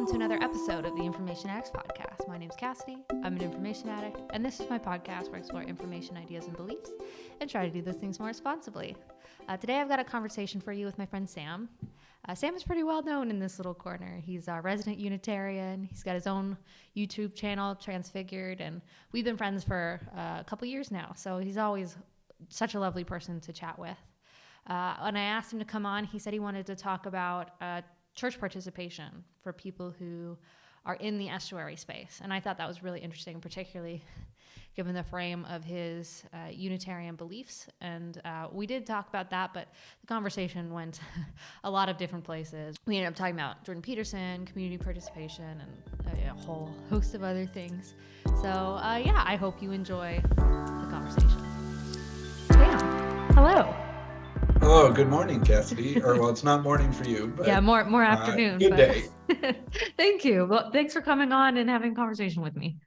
welcome to another episode of the Information Addicts podcast. My name's Cassidy, I'm an information addict, and this is my podcast where I explore information, ideas, and beliefs, and try to do those things more responsibly. Today I've got a conversation for you with my friend Sam. Sam is pretty well known in this little corner. He's a resident Unitarian. He's got his own YouTube channel, Transfigured, and we've been friends for a couple years now, so he's always such a lovely person to chat with. When I asked him to come on, he said he wanted to talk about church participation for people who are in the estuary space. And I thought that was really interesting, particularly given the frame of his Unitarian beliefs. And we did talk about that, but the conversation went a lot of different places. We ended up talking about Jordan Peterson, community participation, and a whole host of other things. So I hope you enjoy the conversation. Sam, hello. Hello, good morning, Cassidy. Or, well, it's not morning for you, but yeah, more afternoon. Good day. Thank you. Well, thanks for coming on and having a conversation with me.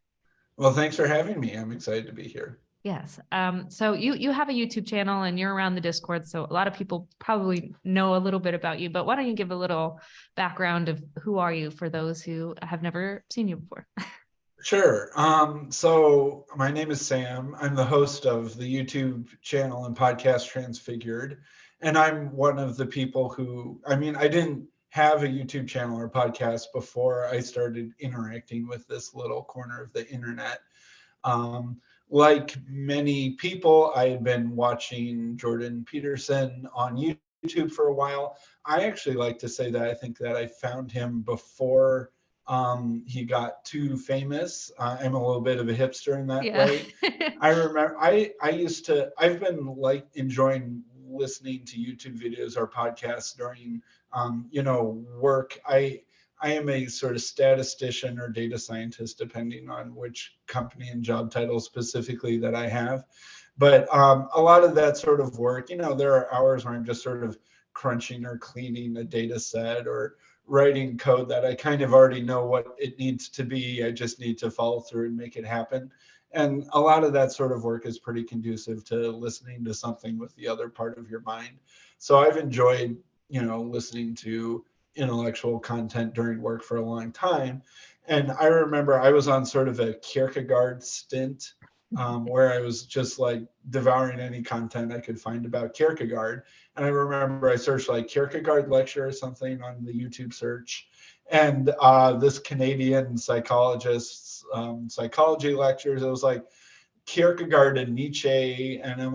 Well, thanks for having me. I'm excited to be here. Yes. So you have a YouTube channel and you're around the Discord, so a lot of people probably know a little bit about you, but why don't you give a little background of who are you for those who have never seen you before? Sure. So my name is Sam. I'm the host of the YouTube channel and podcast Transfigured. And I'm one of the people who, I didn't have a YouTube channel or podcast before I started interacting with this little corner of the internet. Like many people, I had been watching Jordan Peterson on YouTube for a while. I actually like to say that I think that I found him before he got too famous. I'm a little bit of a hipster in that way. I remember I've been enjoying listening to YouTube videos or podcasts during, work. I am a sort of statistician or data scientist, depending on which company and job title specifically that I have. But a lot of that sort of work, there are hours where I'm just sort of crunching or cleaning a data set or writing code that I kind of already know what it needs to be. I just need to follow through and make it happen. And a lot of that sort of work is pretty conducive to listening to something with the other part of your mind. So I've enjoyed, listening to intellectual content during work for a long time. And I remember I was on sort of a Kierkegaard stint where I was just devouring any content I could find about Kierkegaard. And I remember I searched Kierkegaard lecture or something on the YouTube search. And this Canadian psychologist's psychology lectures, it was Kierkegaard and Nietzsche. And I'm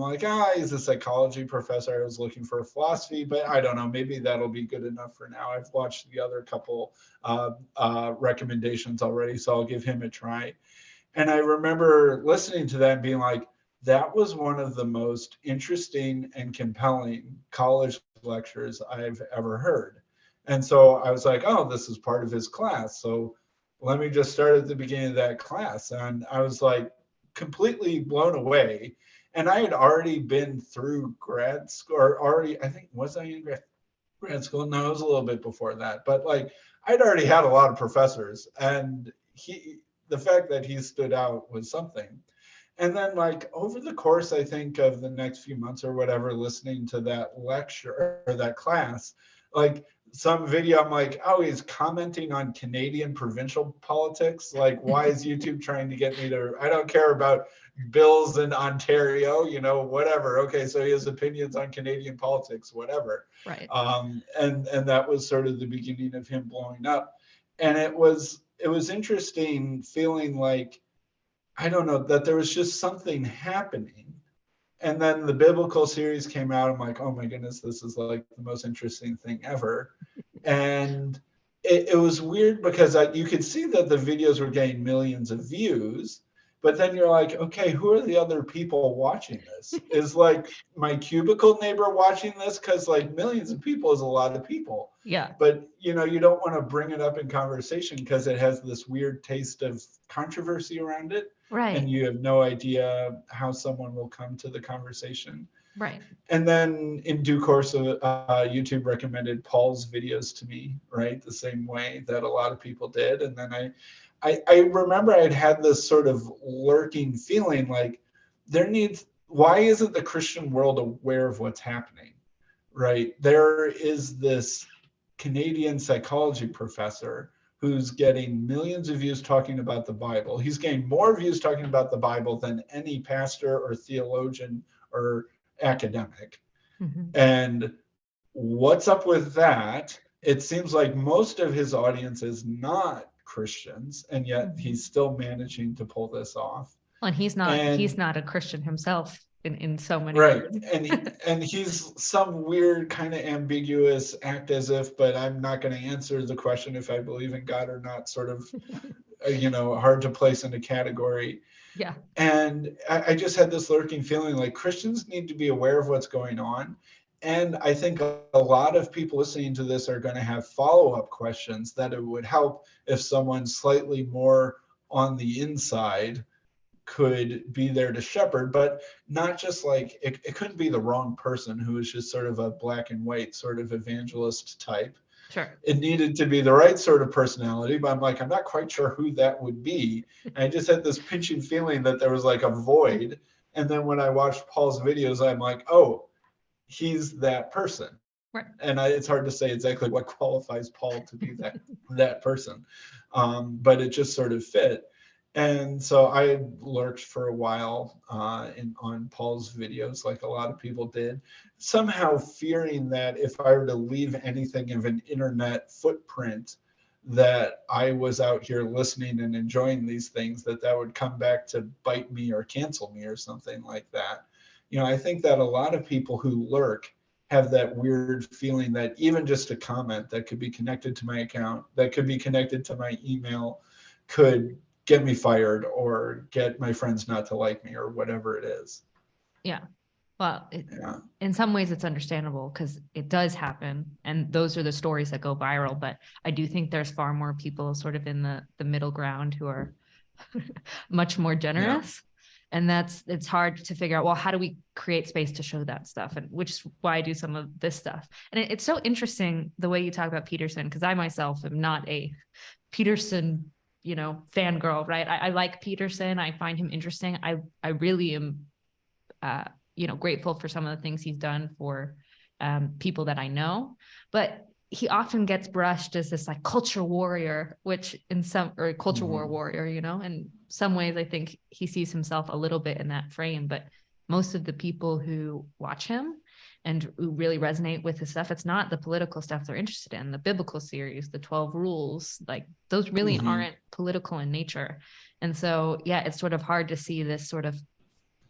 he's a psychology professor. I was looking for a philosophy, but I don't know, maybe that'll be good enough for now. I've watched the other couple recommendations already, so I'll give him a try. And I remember listening to that and being that was one of the most interesting and compelling college lectures I've ever heard. And so I was this is part of his class. So let me just start at the beginning of that class. And I was completely blown away. And I had already been through grad school, was I in grad school? No, it was a little bit before that. But I'd already had a lot of professors, and the fact that he stood out was something. And then over the course, I think, of the next few months or whatever, listening to that lecture or that class, some video, I'm he's commenting on Canadian provincial politics. Why is YouTube trying to get me to, I don't care about bills in Ontario, whatever. Okay, so he has opinions on Canadian politics, whatever. Right. And that was sort of the beginning of him blowing up. And it was interesting feeling I don't know, that there was just something happening. And then the biblical series came out. I'm oh my goodness, this is the most interesting thing ever. And it was weird because you could see that the videos were getting millions of views. But then you're okay, who are the other people watching this? Is my cubicle neighbor watching this? Because millions of people is a lot of people. Yeah. But, you don't want to bring it up in conversation because it has this weird taste of controversy around it. Right. And you have no idea how someone will come to the conversation. Right. And then in due course, YouTube recommended Paul's videos to me, right? The same way that a lot of people did. And then I remember I'd had this sort of lurking feeling why isn't the Christian world aware of what's happening, right? There is this Canadian psychology professor who's getting millions of views talking about the Bible. He's getting more views talking about the Bible than any pastor or theologian or academic. Mm-hmm. And what's up with that? It seems like most of his audience is not Christians, and yet he's still managing to pull this off. And he's And not a Christian himself in so many right, ways. and he's some weird kind of ambiguous act as if, but I'm not going to answer the question if I believe in God or not, sort of, hard to place in a category. Yeah. And I just had this lurking feeling like Christians need to be aware of what's going on. And I think a lot of people listening to this are going to have follow-up questions that it would help if someone slightly more on the inside could be there to shepherd, but not just like it couldn't be the wrong person who was just sort of a black and white sort of evangelist type. Sure. It needed to be the right sort of personality, but I'm not quite sure who that would be. And I just had this pinching feeling that there was like a void. And then when I watched Paul's videos, I'm like, oh, he's that person. Right. And it's hard to say exactly what qualifies Paul to be that person. But it just sort of fit. And so I lurked for a while on Paul's videos, like a lot of people did, somehow fearing that if I were to leave anything of an internet footprint, that I was out here listening and enjoying these things, that would come back to bite me or cancel me or something like that. I think that a lot of people who lurk have that weird feeling that even just a comment that could be connected to my account, that could be connected to my email, could get me fired or get my friends not to like me or whatever it is. Yeah. Well, in some ways it's understandable because it does happen. And those are the stories that go viral. But I do think there's far more people sort of in the middle ground who are much more generous. Yeah. And it's hard to figure out, well, how do we create space to show that stuff? And which is why I do some of this stuff. And it's so interesting the way you talk about Peterson, because I myself am not a Peterson fangirl, right? I like Peterson. I find him interesting. I really am, grateful for some of the things he's done for people that I know, but he often gets brushed as this like culture warrior, which or culture war warrior, in some ways, I think he sees himself a little bit in that frame, but most of the people who watch him and who really resonate with his stuff, it's not the political stuff they're interested in. The biblical series, the 12 rules, like those really aren't political in nature. And so, yeah, it's sort of hard to see this sort of,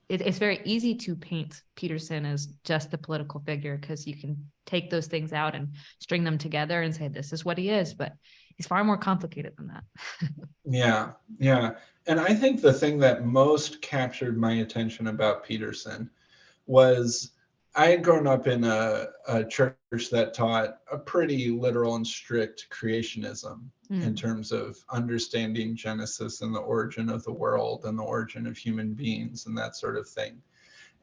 it's very easy to paint Peterson as just the political figure because you can take those things out and string them together and say, this is what he is, but he's far more complicated than that. Yeah. And I think the thing that most captured my attention about Peterson was I had grown up in a church that taught a pretty literal and strict creationism in terms of understanding Genesis and the origin of the world and the origin of human beings and that sort of thing.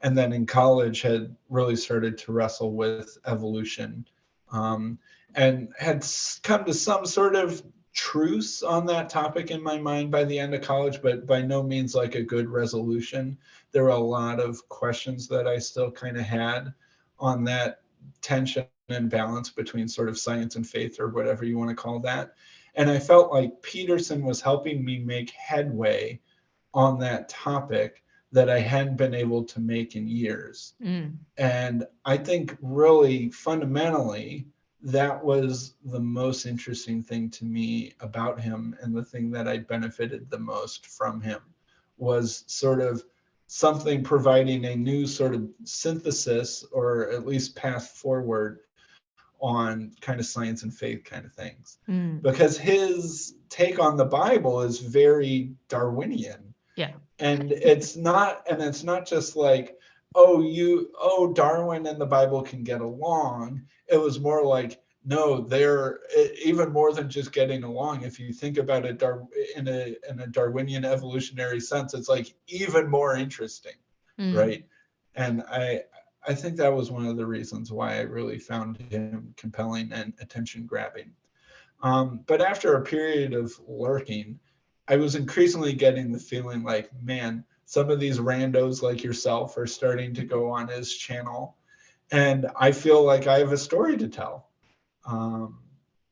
And then in college had really started to wrestle with evolution and had come to some sort of truce on that topic in my mind by the end of college, but by no means like a good resolution. There were a lot of questions that I still kind of had on that tension and balance between sort of science and faith or whatever you want to call that. And I felt like Peterson was helping me make headway on that topic that I hadn't been able to make in years. And I think really fundamentally, that was the most interesting thing to me about him, and the thing that I benefited the most from him was sort of something providing a new sort of synthesis or at least path forward on kind of science and faith kind of things. Because his take on the Bible is very Darwinian. Yeah. And it's not just like, Darwin and the Bible can get along. It was more like, no, they're even more than just getting along. If you think about it in a Darwinian evolutionary sense, it's like even more interesting, right? And I think that was one of the reasons why I really found him compelling and attention grabbing. But after a period of lurking, I was increasingly getting the feeling like, man, some of these randos like yourself are starting to go on his channel, and I feel like I have a story to tell,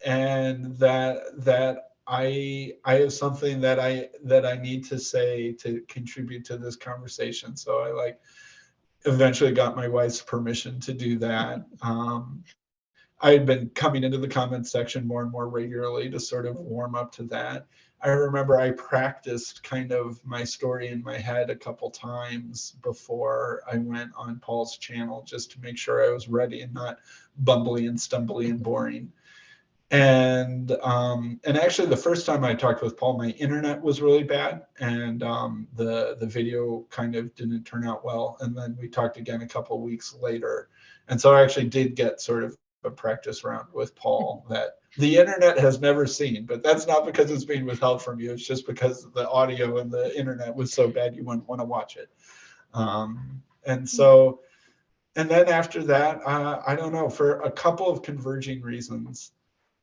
and that I have something that I need to say to contribute to this conversation. So I eventually got my wife's permission to do that. I had been coming into the comments section more and more regularly to sort of warm up to that. I remember I practiced kind of my story in my head a couple times before I went on Paul's channel, just to make sure I was ready and not bumbly and stumbly and boring. And actually, the first time I talked with Paul, my internet was really bad, and the video kind of didn't turn out well. And then we talked again a couple of weeks later, and so I actually did get sort of a practice round with Paul that the internet has never seen. But that's not because it's being withheld from you; it's just because the audio and the internet was so bad you wouldn't want to watch it. And so, and then after that, I don't know, for a couple of converging reasons.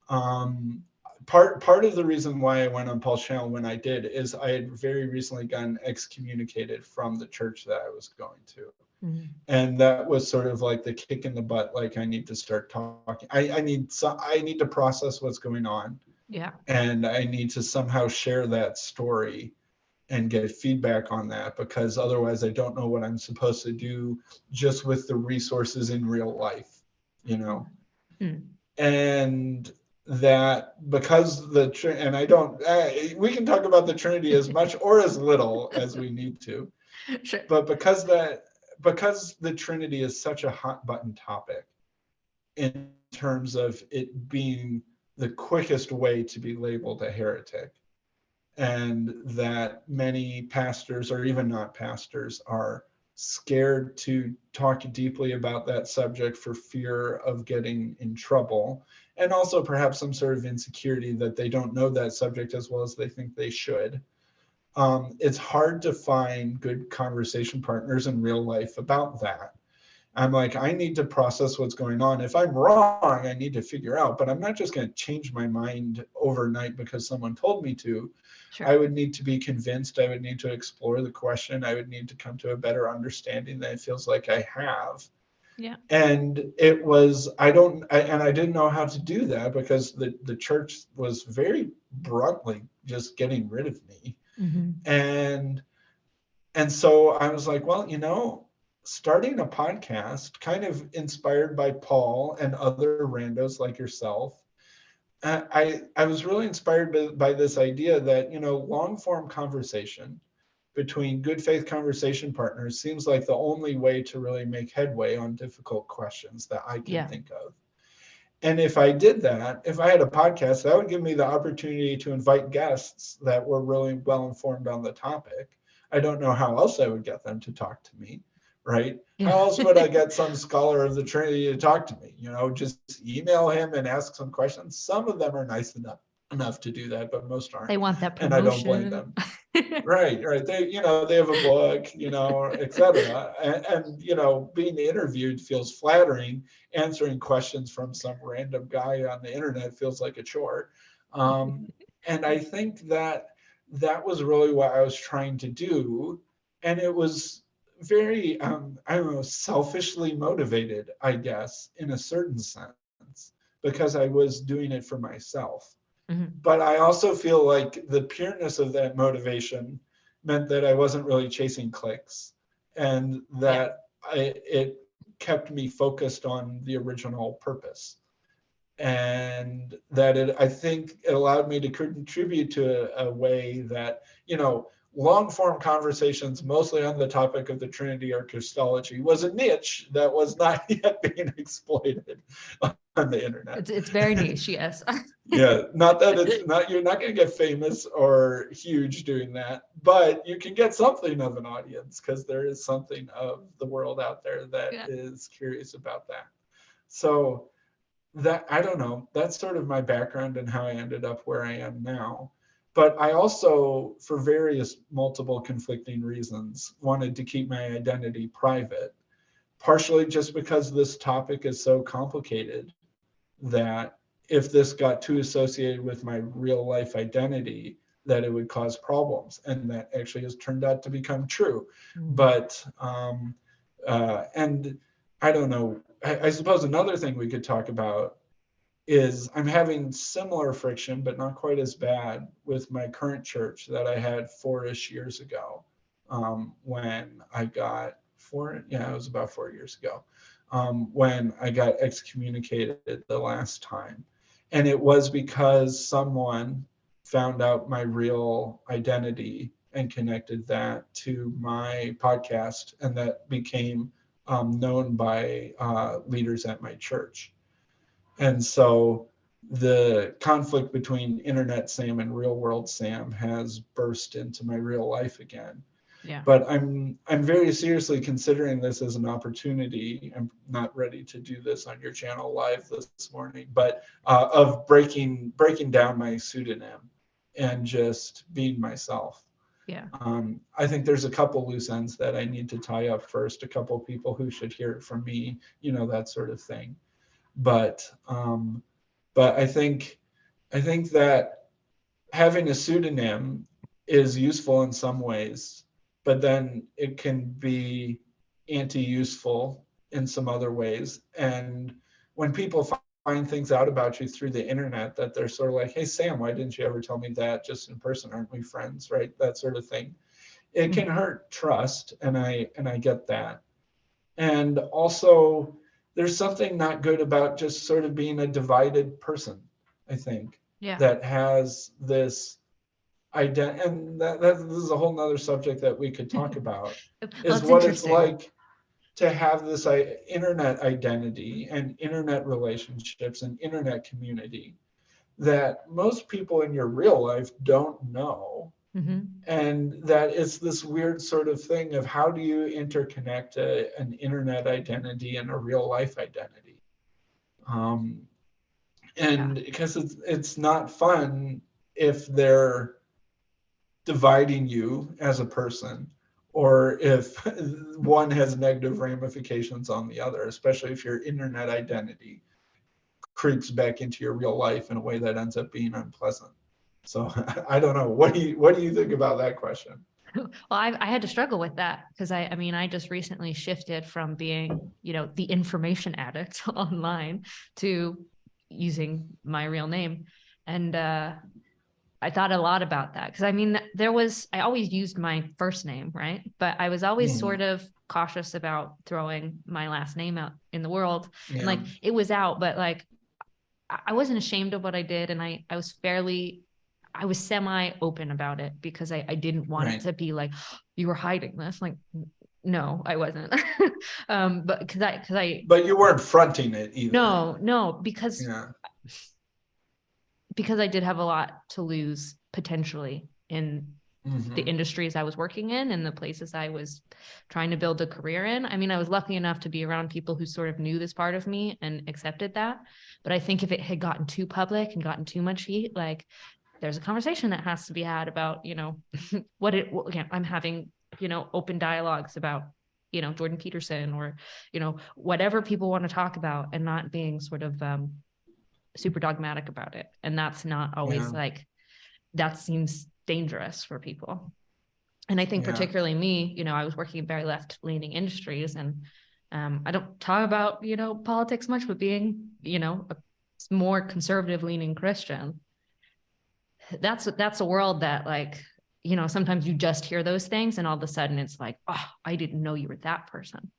Part of the reason why I went on Paul's channel when I did is I had very recently gotten excommunicated from the church that I was going to. Mm-hmm. And that was sort of like the kick in the butt, like I need to start talking. I need to process what's going on. Yeah. And I need to somehow share that story and get feedback on that, because otherwise I don't know what I'm supposed to do just with the resources in real life, Mm-hmm. And that because and I don't, we can talk about the Trinity as much or as little as we need to. Sure. But because the Trinity is such a hot button topic in terms of it being the quickest way to be labeled a heretic, and that many pastors or even not pastors are scared to talk deeply about that subject for fear of getting in trouble, and also perhaps some sort of insecurity that they don't know that subject as well as they think they should. It's hard to find good conversation partners in real life about that. I'm like, I need to process what's going on. If I'm wrong, I need to figure out, but I'm not just going to change my mind overnight because someone told me to. Sure. I would need to be convinced. I would need to explore the question. I would need to come to a better understanding that it feels like I have. Yeah. And it was, I didn't know how to do that because the church was very bluntly just getting rid of me. Mm-hmm. And so I was like, well, starting a podcast kind of inspired by Paul and other randos like yourself. I was really inspired by this idea that, long form conversation between good faith conversation partners seems like the only way to really make headway on difficult questions that I can think of. And if I did that, if I had a podcast, that would give me the opportunity to invite guests that were really well informed on the topic. I don't know how else I would get them to talk to me, right? Yeah. How else would I get some scholar of the Trinity to talk to me? Just email him and ask some questions. Some of them are nice enough to do that, but most aren't. They want that promotion. And I don't blame them. Right. They, they have a book, et cetera. And, being interviewed feels flattering. Answering questions from some random guy on the internet feels like a chore. And I think that was really what I was trying to do. And it was very, selfishly motivated, I guess, in a certain sense, because I was doing it for myself. Mm-hmm. But I also feel like the pureness of that motivation meant that I wasn't really chasing clicks, and that it kept me focused on the original purpose. And that I think it allowed me to contribute to a way that, long form conversations, mostly on the topic of the Trinity or Christology, was a niche that was not yet being exploited on the internet. It's very niche, yes. Yeah, not that you're not going to get famous or huge doing that, but you can get something of an audience because there is something of the world out there that is curious about that. So that, I don't know, that's sort of my background and how I ended up where I am now. But I also, for various multiple conflicting reasons, wanted to keep my identity private, partially just because this topic is so complicated that if this got too associated with my real life identity, that it would cause problems. And that actually has turned out to become true. Mm-hmm. But, and I don't know, I suppose another thing we could talk about is I'm having similar friction, but not quite as bad with my current church that I had 4-ish years ago, when I got it was about 4 years ago, when I got excommunicated the last time. And it was because someone found out my real identity and connected that to my podcast, and that became known by leaders at my church. And so the conflict between internet Sam and real world Sam has burst into my real life again. Yeah. But I'm very seriously considering this as an opportunity. I'm not ready to do this on your channel live this morning, but of breaking down my pseudonym and just being myself. Yeah. I think there's a couple loose ends that I need to tie up first, a couple people who should hear it from me, that sort of thing. But I think that having a pseudonym is useful in some ways, but then it can be anti-useful in some other ways. And when people find things out about you through the internet, that they're sort of like, hey Sam, why didn't you ever tell me that just in person? Aren't we friends? Right? That sort of thing. It can hurt trust, and I get that. And also, there's something not good about just sort of being a divided person, I think, Yeah. that has this identity. And that this is a whole nother subject that we could talk about, Well, is it's what it's interesting. like to have this internet identity and internet relationships and internet community that most people in your real life don't know. Mm-hmm. And that it's this weird sort of thing of how do you interconnect an internet identity and a real life identity, and because it's not fun if they're dividing you as a person, or if one has negative ramifications on the other, especially if your internet identity creeps back into your real life in a way that ends up being unpleasant. So I don't know. What do you think about that question? Well, I had to struggle with that because I mean, I just recently shifted from being, the information addict online to using my real name. And I thought a lot about that because I mean, I always used my first name, right? But I was always sort of cautious about throwing my last name out in the world. Yeah. And like, it was out, but like, I wasn't ashamed of what I did. And I was semi open about it because I didn't want it to be like, you were hiding this. Like, no, I wasn't. But but you weren't fronting it either. No, because I did have a lot to lose potentially in the industries I was working in and the places I was trying to build a career in. I mean, I was lucky enough to be around people who sort of knew this part of me and accepted that. But I think if it had gotten too public and gotten too much heat, like there's a conversation that has to be had about, I'm having, open dialogues about, Jordan Peterson or, whatever people want to talk about, and not being sort of super dogmatic about it. And that's not always that seems dangerous for people. And I think particularly me, I was working in very left-leaning industries, and I don't talk about, politics much, but being, a more conservative-leaning Christian, that's a world that like, sometimes you just hear those things and all of a sudden it's like, oh, I didn't know you were that person.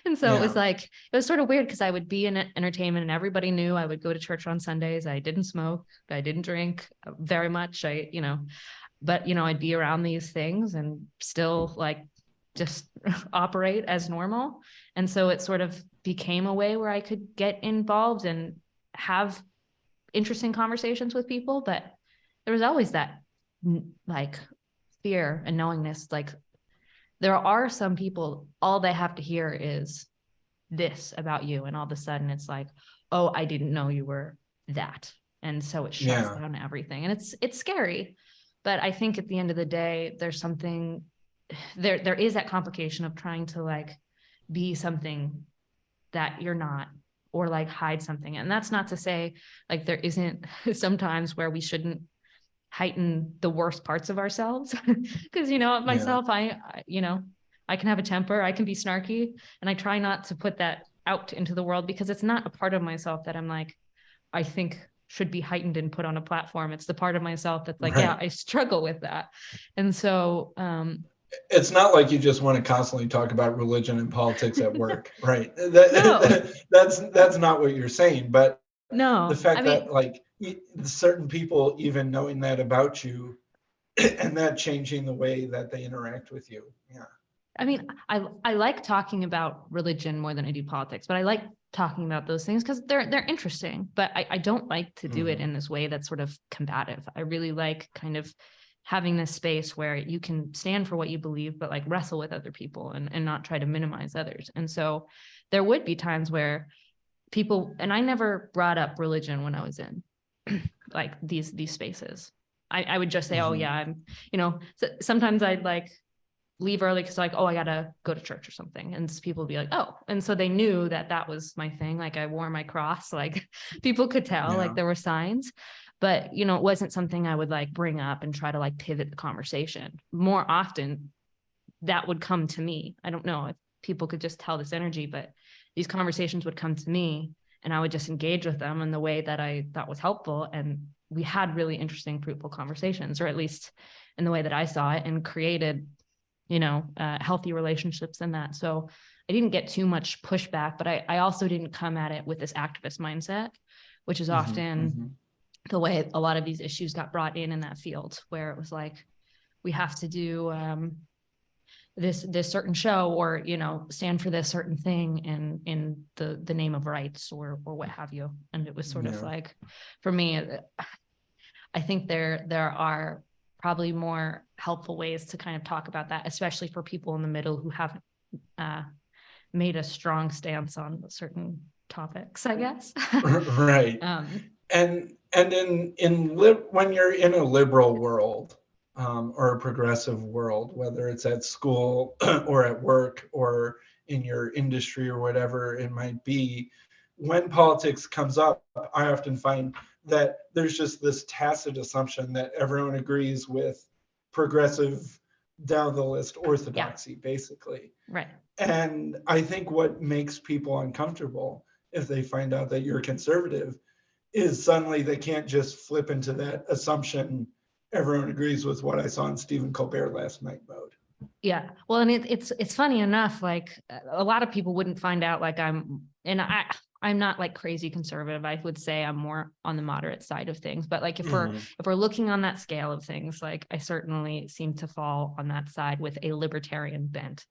And so it was like, it was sort of weird because I would be in entertainment and everybody knew I would go to church on Sundays. I didn't smoke. I didn't drink very much. But I'd be around these things and still like just operate as normal. And so it sort of became a way where I could get involved and have interesting conversations with people. But there was always that like fear and knowingness, like there are some people, all they have to hear is this about you. And all of a sudden it's like, oh, I didn't know you were that. And so it shuts down everything. And it's scary. But I think at the end of the day, there's something, there is that complication of trying to like be something that you're not, or like hide something. And that's not to say like there isn't sometimes where we shouldn't heighten the worst parts of ourselves. Because, myself, I can have a temper, I can be snarky, and I try not to put that out into the world because it's not a part of myself that I'm like, I think should be heightened and put on a platform. It's the part of myself that's like, Right. yeah, I struggle with that. And so it's not like you just want to constantly talk about religion and politics at work, right? no, That's not what you're saying. But the no, I fact mean, that like certain people even knowing that about you and that changing the way that they interact with you. Yeah. I mean, I like talking about religion more than I do politics, but I like talking about those things because they're interesting. But I don't like to do it in this way that's sort of combative. I really like kind of having this space where you can stand for what you believe, but like wrestle with other people and not try to minimize others. And so there would be times where people, and I never brought up religion when I was in like these spaces. I would just say, oh yeah, I'm, sometimes I'd like leave early because like, oh, I gotta go to church or something, and people would be like, oh, and so they knew that was my thing. Like I wore my cross, like people could tell, like there were signs, but it wasn't something I would like bring up and try to like pivot the conversation. More often that would come to me. I don't know if people could just tell this energy, but these conversations would come to me and I would just engage with them in the way that I thought was helpful, and we had really interesting, fruitful conversations, or at least in the way that I saw it, and created healthy relationships in that. So I didn't get too much pushback, but I also didn't come at it with this activist mindset, which is often the way a lot of these issues got brought in that field, where it was like, we have to do this certain show, or stand for this certain thing in the name of rights or what have you. And it was sort of like, for me, I think there are probably more helpful ways to kind of talk about that, especially for people in the middle who haven't made a strong stance on certain topics, I guess. Right. And when you're in a liberal world or a progressive world, whether it's at school or at work or in your industry or whatever it might be, when politics comes up, I often find that there's just this tacit assumption that everyone agrees with progressive, down the list orthodoxy, basically. Right. And I think what makes people uncomfortable if they find out that you're conservative is suddenly they can't just flip into that assumption everyone agrees with what I saw in Stephen Colbert last night mode. Yeah. Well, and it's funny enough, like a lot of people wouldn't find out like I'm not like crazy conservative. I would say I'm more on the moderate side of things. But like if we're looking on that scale of things, like I certainly seem to fall on that side with a libertarian bent.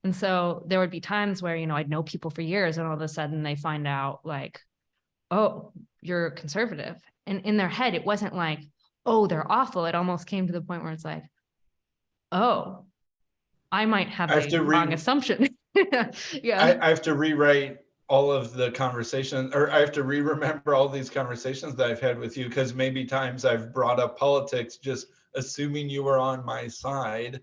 And so there would be times where, I'd know people for years and all of a sudden they find out like, oh, you're conservative. And in their head, it wasn't like, oh, they're awful. It almost came to the point where it's like, oh, I might have a wrong assumption. I have to rewrite all of the conversations, or I have to remember all these conversations that I've had with you, because maybe times I've brought up politics just assuming you were on my side,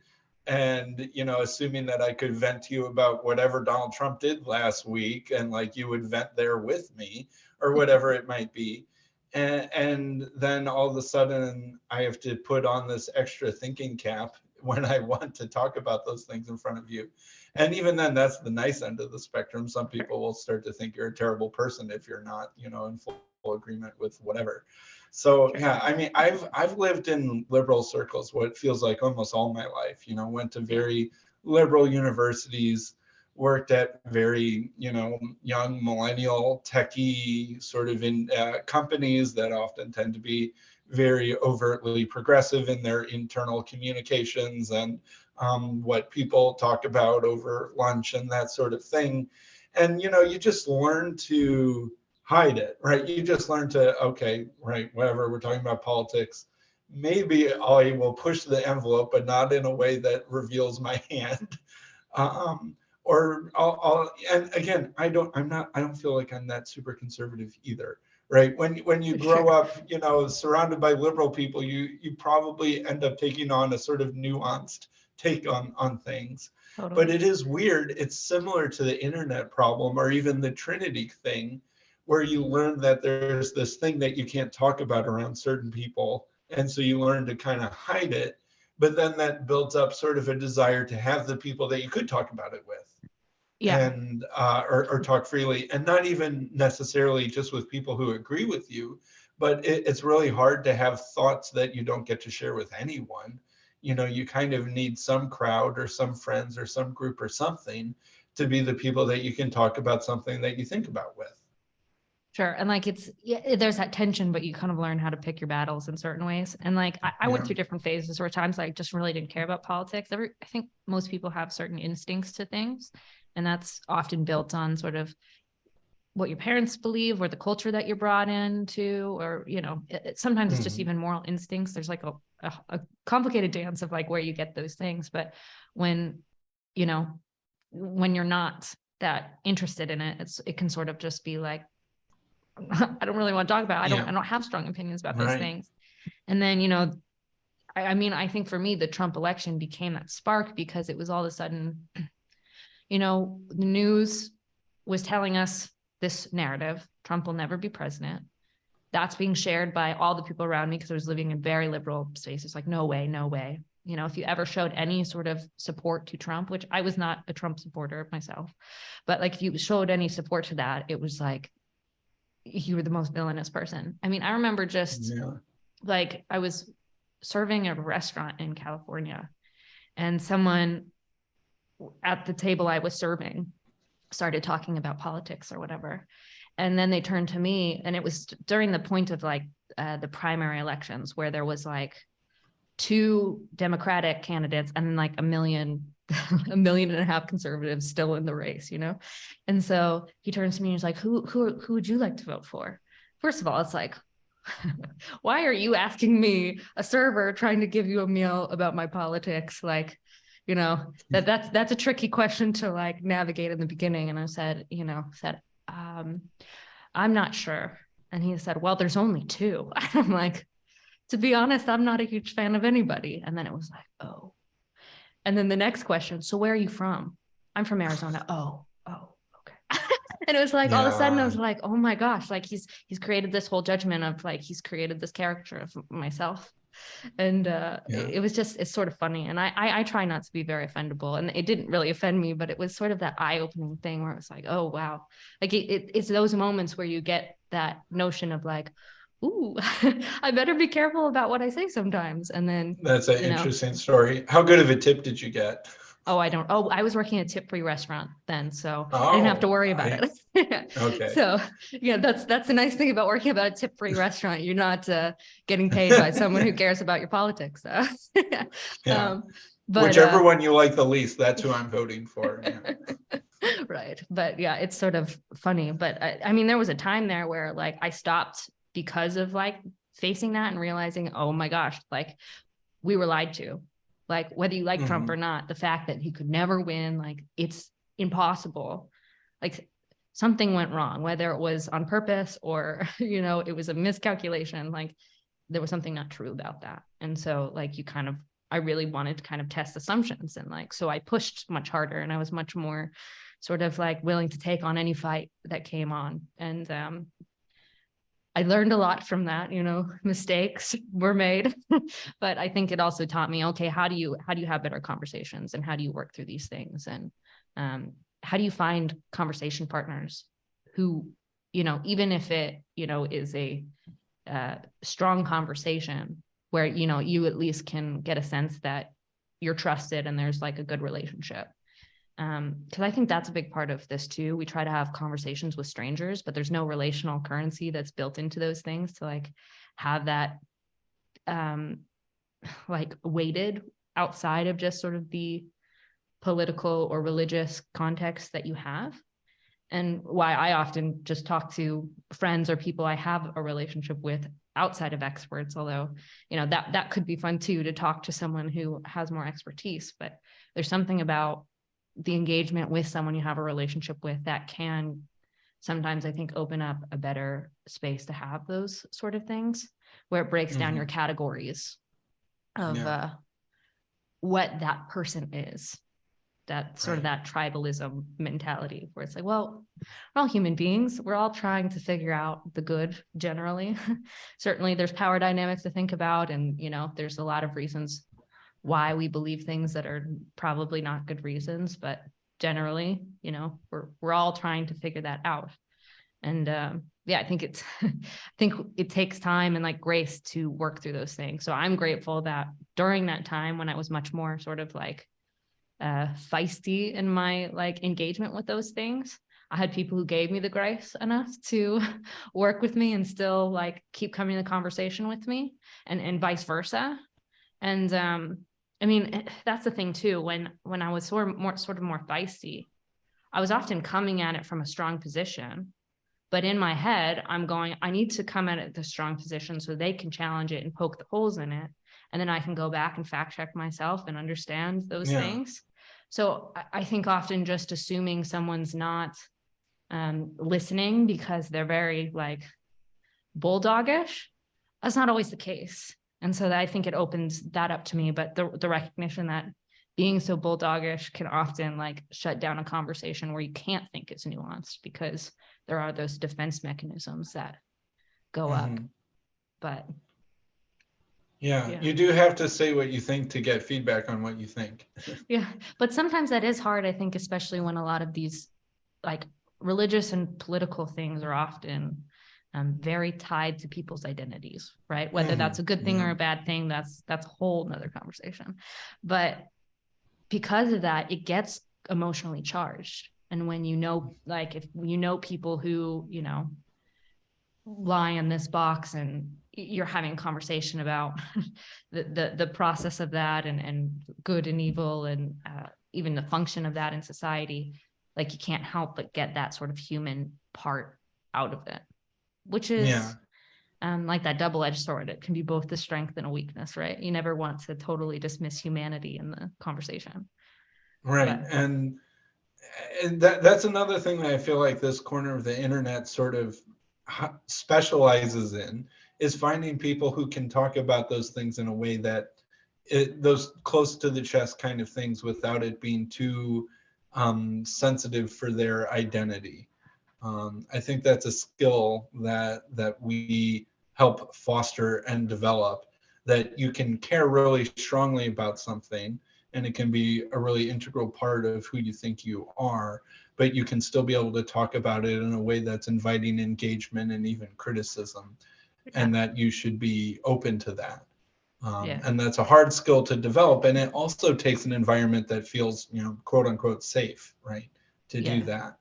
and assuming that I could vent to you about whatever Donald Trump did last week, and like you would vent there with me or whatever it might be. And then all of a sudden I have to put on this extra thinking cap when I want to talk about those things in front of you. And even then, that's the nice end of the spectrum. Some people will start to think you're a terrible person if you're not, in full agreement with whatever. So yeah, I mean, I've lived in liberal circles, what feels like almost all my life. Went to very liberal universities, worked at very young millennial techie sort of in companies that often tend to be very overtly progressive in their internal communications and what people talk about over lunch and that sort of thing. And you just learn to hide it, right? You just learn to, okay, right, whatever, we're talking about politics, maybe I will push the envelope, but not in a way that reveals my hand. Or and again, I don't feel like I'm that super conservative either, right? When you grow up, surrounded by liberal people, you probably end up taking on a sort of nuanced take on things. Totally. But it is weird. It's similar to the internet problem or even the Trinity thing, where you learn that there's this thing that you can't talk about around certain people, and so you learn to kind of hide it. But then that builds up sort of a desire to have the people that you could talk about it with. and or talk freely, and not even necessarily just with people who agree with you, but it's really hard to have thoughts that you don't get to share with anyone. You kind of need some crowd or some friends or some group or something to be the people that you can talk about something that you think about with. Sure. And like, there's that tension, but you kind of learn how to pick your battles in certain ways. And like, I went through different phases where times I just really didn't care about politics. I think most people have certain instincts to things, and that's often built on sort of what your parents believe or the culture that you're brought into, or, sometimes it's just even moral instincts. There's like a complicated dance of like where you get those things. But when you're not that interested in it, it can sort of just be like, I don't really want to talk about it. I don't have strong opinions about those things. And then, I think for me, the Trump election became that spark because it was all of a sudden, the news was telling us this narrative: Trump will never be president. That's being shared by all the people around me because I was living in very liberal spaces. Like, no way, no way. If you ever showed any sort of support to Trump, which I was not a Trump supporter myself, but like if you showed any support to that, it was like, you were the most villainous person. I mean, I remember just like I was serving at a restaurant in California, and someone at the table I was serving started talking about politics or whatever. And then they turned to me, and it was during the point of like the primary elections where there was like 2 Democratic candidates and then like a million and a half conservatives still in the race, And so he turns to me and he's like, who would you like to vote for? First of all, it's like, why are you asking me, a server trying to give you a meal, about my politics? Like, that's a tricky question to like navigate in the beginning. And I said, I'm not sure. And he said, well, there's only 2. I'm like, to be honest, I'm not a huge fan of anybody. And then it was like, oh. And then the next question, so where are you from? I'm from Arizona. Oh, okay. And it was like, all of a sudden I was like, oh my gosh, like he's created this whole judgment of like, he's created this caricature of myself. And it was just, it's sort of funny. And I try not to be very offendable, and it didn't really offend me, but it was sort of that eye-opening thing where it was like, oh, wow. Like it's those moments where you get that notion of like, ooh, I better be careful about what I say sometimes. And then that's an interesting story. How good of a tip did you get? I was working at a tip-free restaurant then, so I didn't have to worry about it. Okay. So that's the nice thing about working about a tip-free restaurant. You're not getting paid by someone who cares about your politics. So. But whichever one you like the least, that's who I'm voting for. Right. But yeah, it's sort of funny. But I mean, there was a time there where like I stopped because of like facing that and realizing, oh my gosh, like we were lied to. Like whether you like Trump or not, the fact that he could never win, like it's impossible. Like something went wrong, whether it was on purpose or, it was a miscalculation. Like there was something not true about that. And so like I really wanted to kind of test assumptions. And like, so I pushed much harder, and I was much more sort of like willing to take on any fight that came on. And I learned a lot from that, mistakes were made, but I think it also taught me, okay, how do you have better conversations, and how do you work through these things? And how do you find conversation partners who, even if it, is a strong conversation where, you at least can get a sense that you're trusted and there's like a good relationship. Because I think that's a big part of this too. We try to have conversations with strangers, but there's no relational currency that's built into those things to like have that like weighted outside of just sort of the political or religious context that you have. And why I often just talk to friends or people I have a relationship with outside of experts, although, that could be fun too, to talk to someone who has more expertise. But there's something about the engagement with someone you have a relationship with that can sometimes, I think, open up a better space to have those sort of things, where it breaks down your categories of what that person is. That sort of that tribalism mentality where it's like, well, we're all human beings. We're all trying to figure out the good generally. Certainly there's power dynamics to think about. And, there's a lot of reasons why we believe things that are probably not good reasons, but generally, you know, we're all trying to figure that out. And yeah, I think I think it takes time and like grace to work through those things. So I'm grateful that during that time when I was much more sort of like feisty in my like engagement with those things, I had people who gave me the grace enough to work with me and still like keep coming to conversation with me, and vice versa. And I mean, that's the thing too, when I was sort of more feisty, I was often coming at it from a strong position. But in my head, I'm going, I need to come at it the strong position so they can challenge it and poke the holes in it. And then I can go back and fact check myself and understand those things. So I think often just assuming someone's not listening because they're very like bulldoggish, that's not always the case. And so I think it opens that up to me. But the recognition that being so bulldoggish can often like shut down a conversation where you can't think it's nuanced because there are those defense mechanisms that go up. But yeah, you do have to say what you think to get feedback on what you think. Yeah, but sometimes that is hard, I think, especially when a lot of these like religious and political things are often very tied to people's identities, right? Whether that's a good thing or a bad thing, that's a whole nother conversation. But because of that, it gets emotionally charged. And when you know, like if you know people who, you know, lie in this box and you're having a conversation about the process of that and good and evil and even the function of that in society, like you can't help but get that sort of human part out of it, which is like that double-edged sword. It can be both a strength and a weakness, right? You never want to totally dismiss humanity in the conversation. Right. And that's another thing that I feel like this corner of the internet sort of specializes in, is finding people who can talk about those things in a way that those close to the chest kind of things without it being too sensitive for their identity. I think that's a skill that we help foster and develop, that you can care really strongly about something and it can be a really integral part of who you think you are, but you can still be able to talk about it in a way that's inviting engagement and even criticism, and that you should be open to that. And that's a hard skill to develop, and it also takes an environment that feels, you know, quote unquote safe, right, to do that.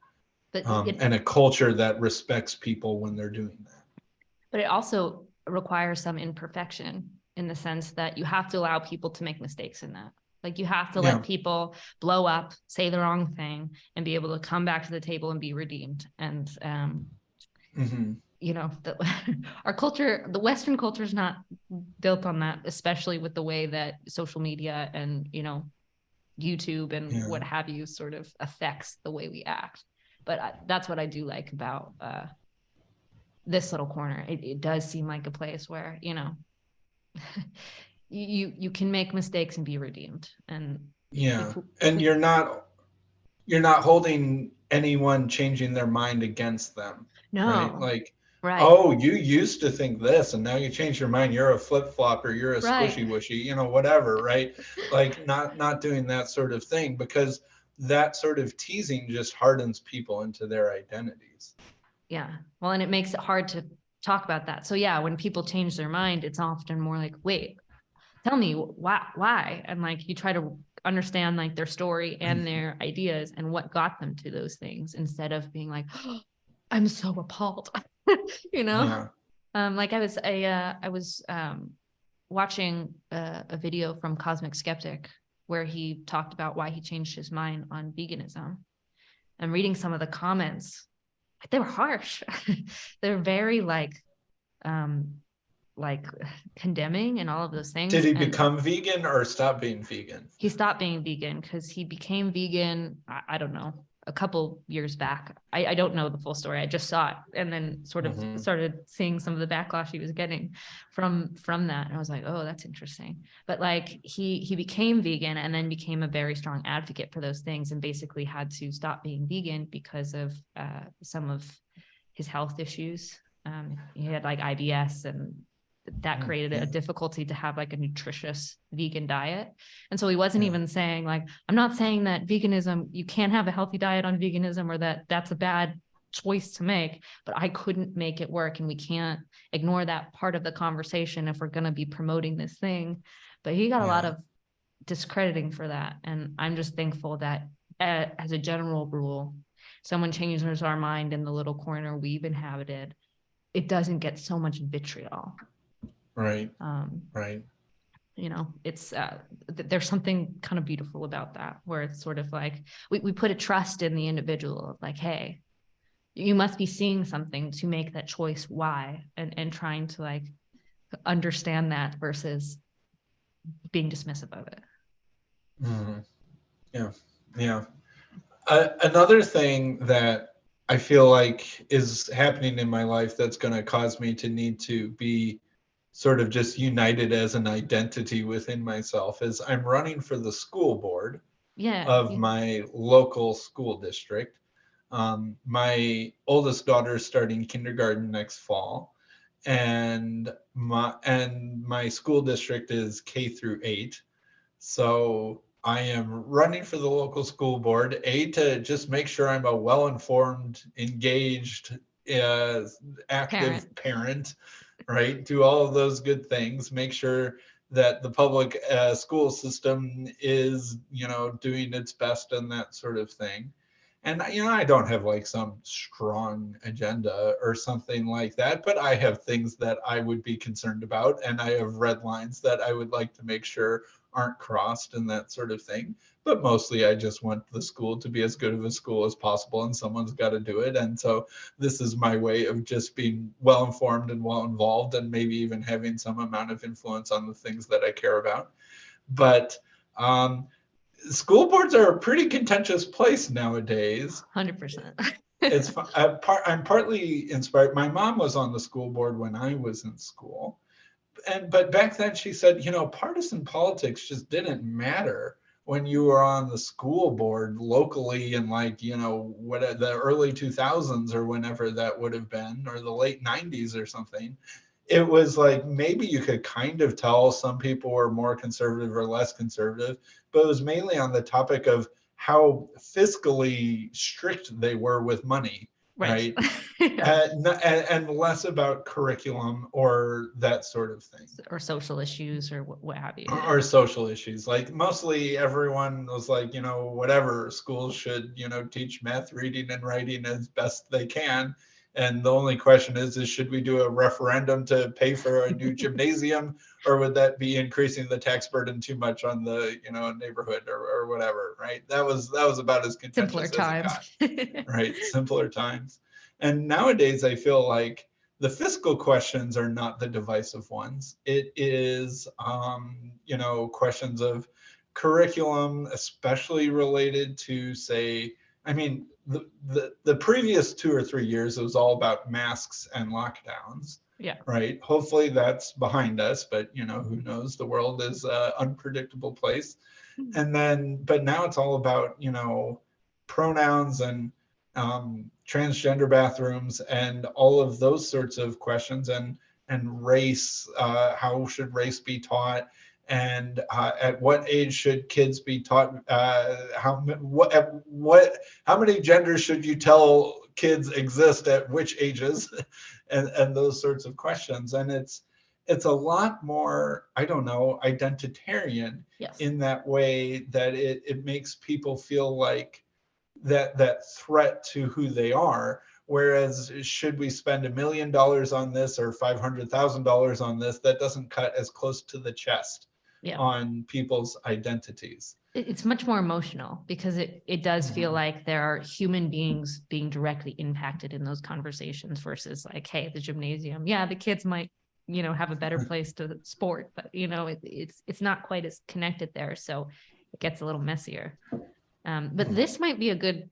But and a culture that respects people when they're doing that. But it also requires some imperfection in the sense that you have to allow people to make mistakes in that. Like you have to let people blow up, say the wrong thing, and be able to come back to the table and be redeemed. And, you know, our culture, the Western culture is not built on that, especially with the way that social media and, you know, YouTube and what have you sort of affects the way we act. But that's what I do like about this little corner. It does seem like a place where, you know, you can make mistakes and be redeemed. And and you're not holding anyone changing their mind against them. No. Right? Like, oh, you used to think this and now you change your mind, you're a flip-flopper, you're a squishy wishy, you know, whatever, right? Like not doing that sort of thing, because that sort of teasing just hardens people into their identities. Yeah. Well, and it makes it hard to talk about that. So yeah, when people change their mind, it's often more like, wait, tell me why? And like, you try to understand like their story and their ideas and what got them to those things, instead of being like, oh, I'm so appalled, you know? Like I was watching a video from Cosmic Skeptic where he talked about why he changed his mind on veganism, and reading some of the comments, they were harsh. They're very like condemning and all of those things. Did he become vegan or stop being vegan? He stopped being vegan because he became vegan, I don't know, a couple years back. I don't know the full story. I just saw it and then sort of started seeing some of the backlash he was getting from that. And I was like, oh, that's interesting. But like he became vegan and then became a very strong advocate for those things, and basically had to stop being vegan because of some of his health issues. He had like IBS and that created a difficulty to have like a nutritious vegan diet. And so he wasn't even saying like, I'm not saying that veganism, you can't have a healthy diet on veganism, or that that's a bad choice to make, but I couldn't make it work. And we can't ignore that part of the conversation if we're going to be promoting this thing. But he got a lot of discrediting for that. And I'm just thankful that as a general rule, someone changes our mind in the little corner we've inhabited, it doesn't get so much vitriol. Right. Right. You know, it's there's something kind of beautiful about that, where it's sort of like we put a trust in the individual of like, hey, you must be seeing something to make that choice. Why? And trying to like understand that versus being dismissive of it. Mm-hmm. Yeah. Yeah. Another thing that I feel like is happening in my life that's going to cause me to need to be sort of just united as an identity within myself is I'm running for the school board of my local school district. My oldest daughter is starting kindergarten next fall, and my school district is K through 8. So I am running for the local school board, to just make sure I'm a well-informed, engaged, active parent, right? Do all of those good things, make sure that the public school system is, doing its best and that sort of thing. And, I don't have like some strong agenda or something like that, but I have things that I would be concerned about. And I have red lines that I would like to make sure aren't crossed and that sort of thing. But mostly I just want the school to be as good of a school as possible, and someone's got to do it. And so this is my way of just being well informed and well involved, and maybe even having some amount of influence on the things that I care about. But school boards are a pretty contentious place nowadays. 100%. I'm partly inspired. My mom was on the school board when I was in school. But back then she said, partisan politics just didn't matter when you were on the school board locally in like, what the early 2000s or whenever that would have been, or the late 90s or something. It was like maybe you could kind of tell some people were more conservative or less conservative, but it was mainly on the topic of how fiscally strict they were with money. Right. And less about curriculum or that sort of thing. Or social issues or what have you. Or social issues. Like mostly everyone was like, whatever, schools should, teach math, reading, and writing as best they can. And the only question is should we do a referendum to pay for a new gymnasium, or would that be increasing the tax burden too much on the, neighborhood or whatever, right? That was about as contentious simpler times. As it got, right? Simpler times. And nowadays I feel like the fiscal questions are not the divisive ones. It is, questions of curriculum, especially related to, say, I mean, the previous 2 or 3 years, it was all about masks and lockdowns. Yeah. Right. Hopefully that's behind us, but who knows? The world is an unpredictable place. But now it's all about, pronouns and transgender bathrooms and all of those sorts of questions, and race. How should race be taught? And at what age should kids be taught? How many genders should you tell kids exist at which ages? and those sorts of questions. And it's a lot more, I don't know, identitarian. Yes. In that way that it makes people feel like that threat to who they are. Whereas should we spend $1 million on this or $500,000 on this, that doesn't cut as close to the chest on people's identities. It's much more emotional, because it does feel like there are human beings being directly impacted in those conversations versus like, hey, the gymnasium, the kids might, have a better place to sport, but it's not quite as connected there. So it gets a little messier. But this might be a good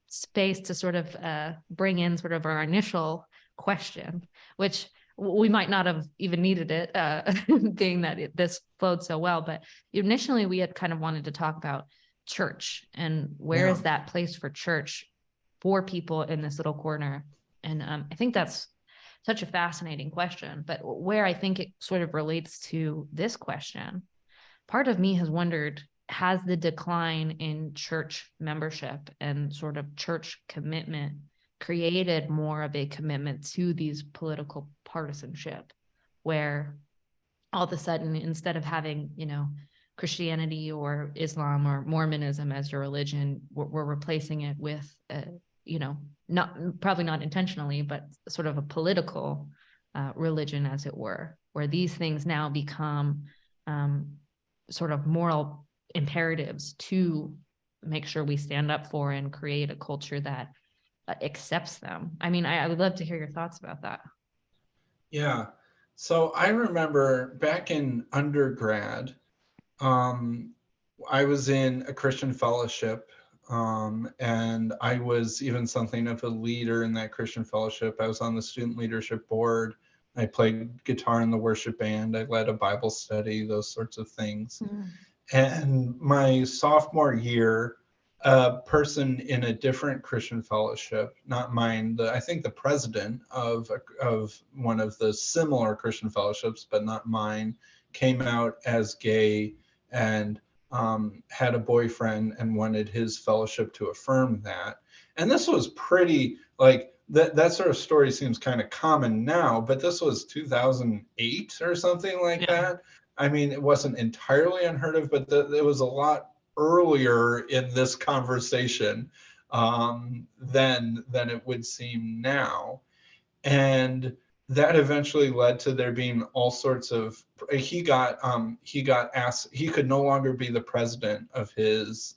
space to sort of bring in sort of our initial question, which we might not have even needed it, being that this flowed so well. But initially we had kind of wanted to talk about church and where is that place for church for people in this little corner. And I think that's such a fascinating question. But where I think it sort of relates to this question, part of me has wondered, has the decline in church membership and sort of church commitment created more of a commitment to these political partisanship, where all of a sudden, instead of having, Christianity or Islam or Mormonism as your religion, we're replacing it with, not probably not intentionally, but sort of a political religion, as it were, where these things now become sort of moral imperatives to make sure we stand up for and create a culture that accepts them. I mean, I would love to hear your thoughts about that. Yeah. So I remember back in undergrad, I was in a Christian fellowship, and I was even something of a leader in that Christian fellowship. I was on the student leadership board. I played guitar in the worship band. I led a Bible study, those sorts of things. Mm. And my sophomore year, a person in a different Christian fellowship, not mine, I think the president of one of the similar Christian fellowships, but not mine, came out as gay and had a boyfriend and wanted his fellowship to affirm that. And this was pretty, like, that sort of story seems kind of common now, but this was 2008 or something like that. I mean, it wasn't entirely unheard of, but it was a lot earlier in this conversation than it would seem now. And that eventually led to there being all sorts of, he got asked, he could no longer be the president of his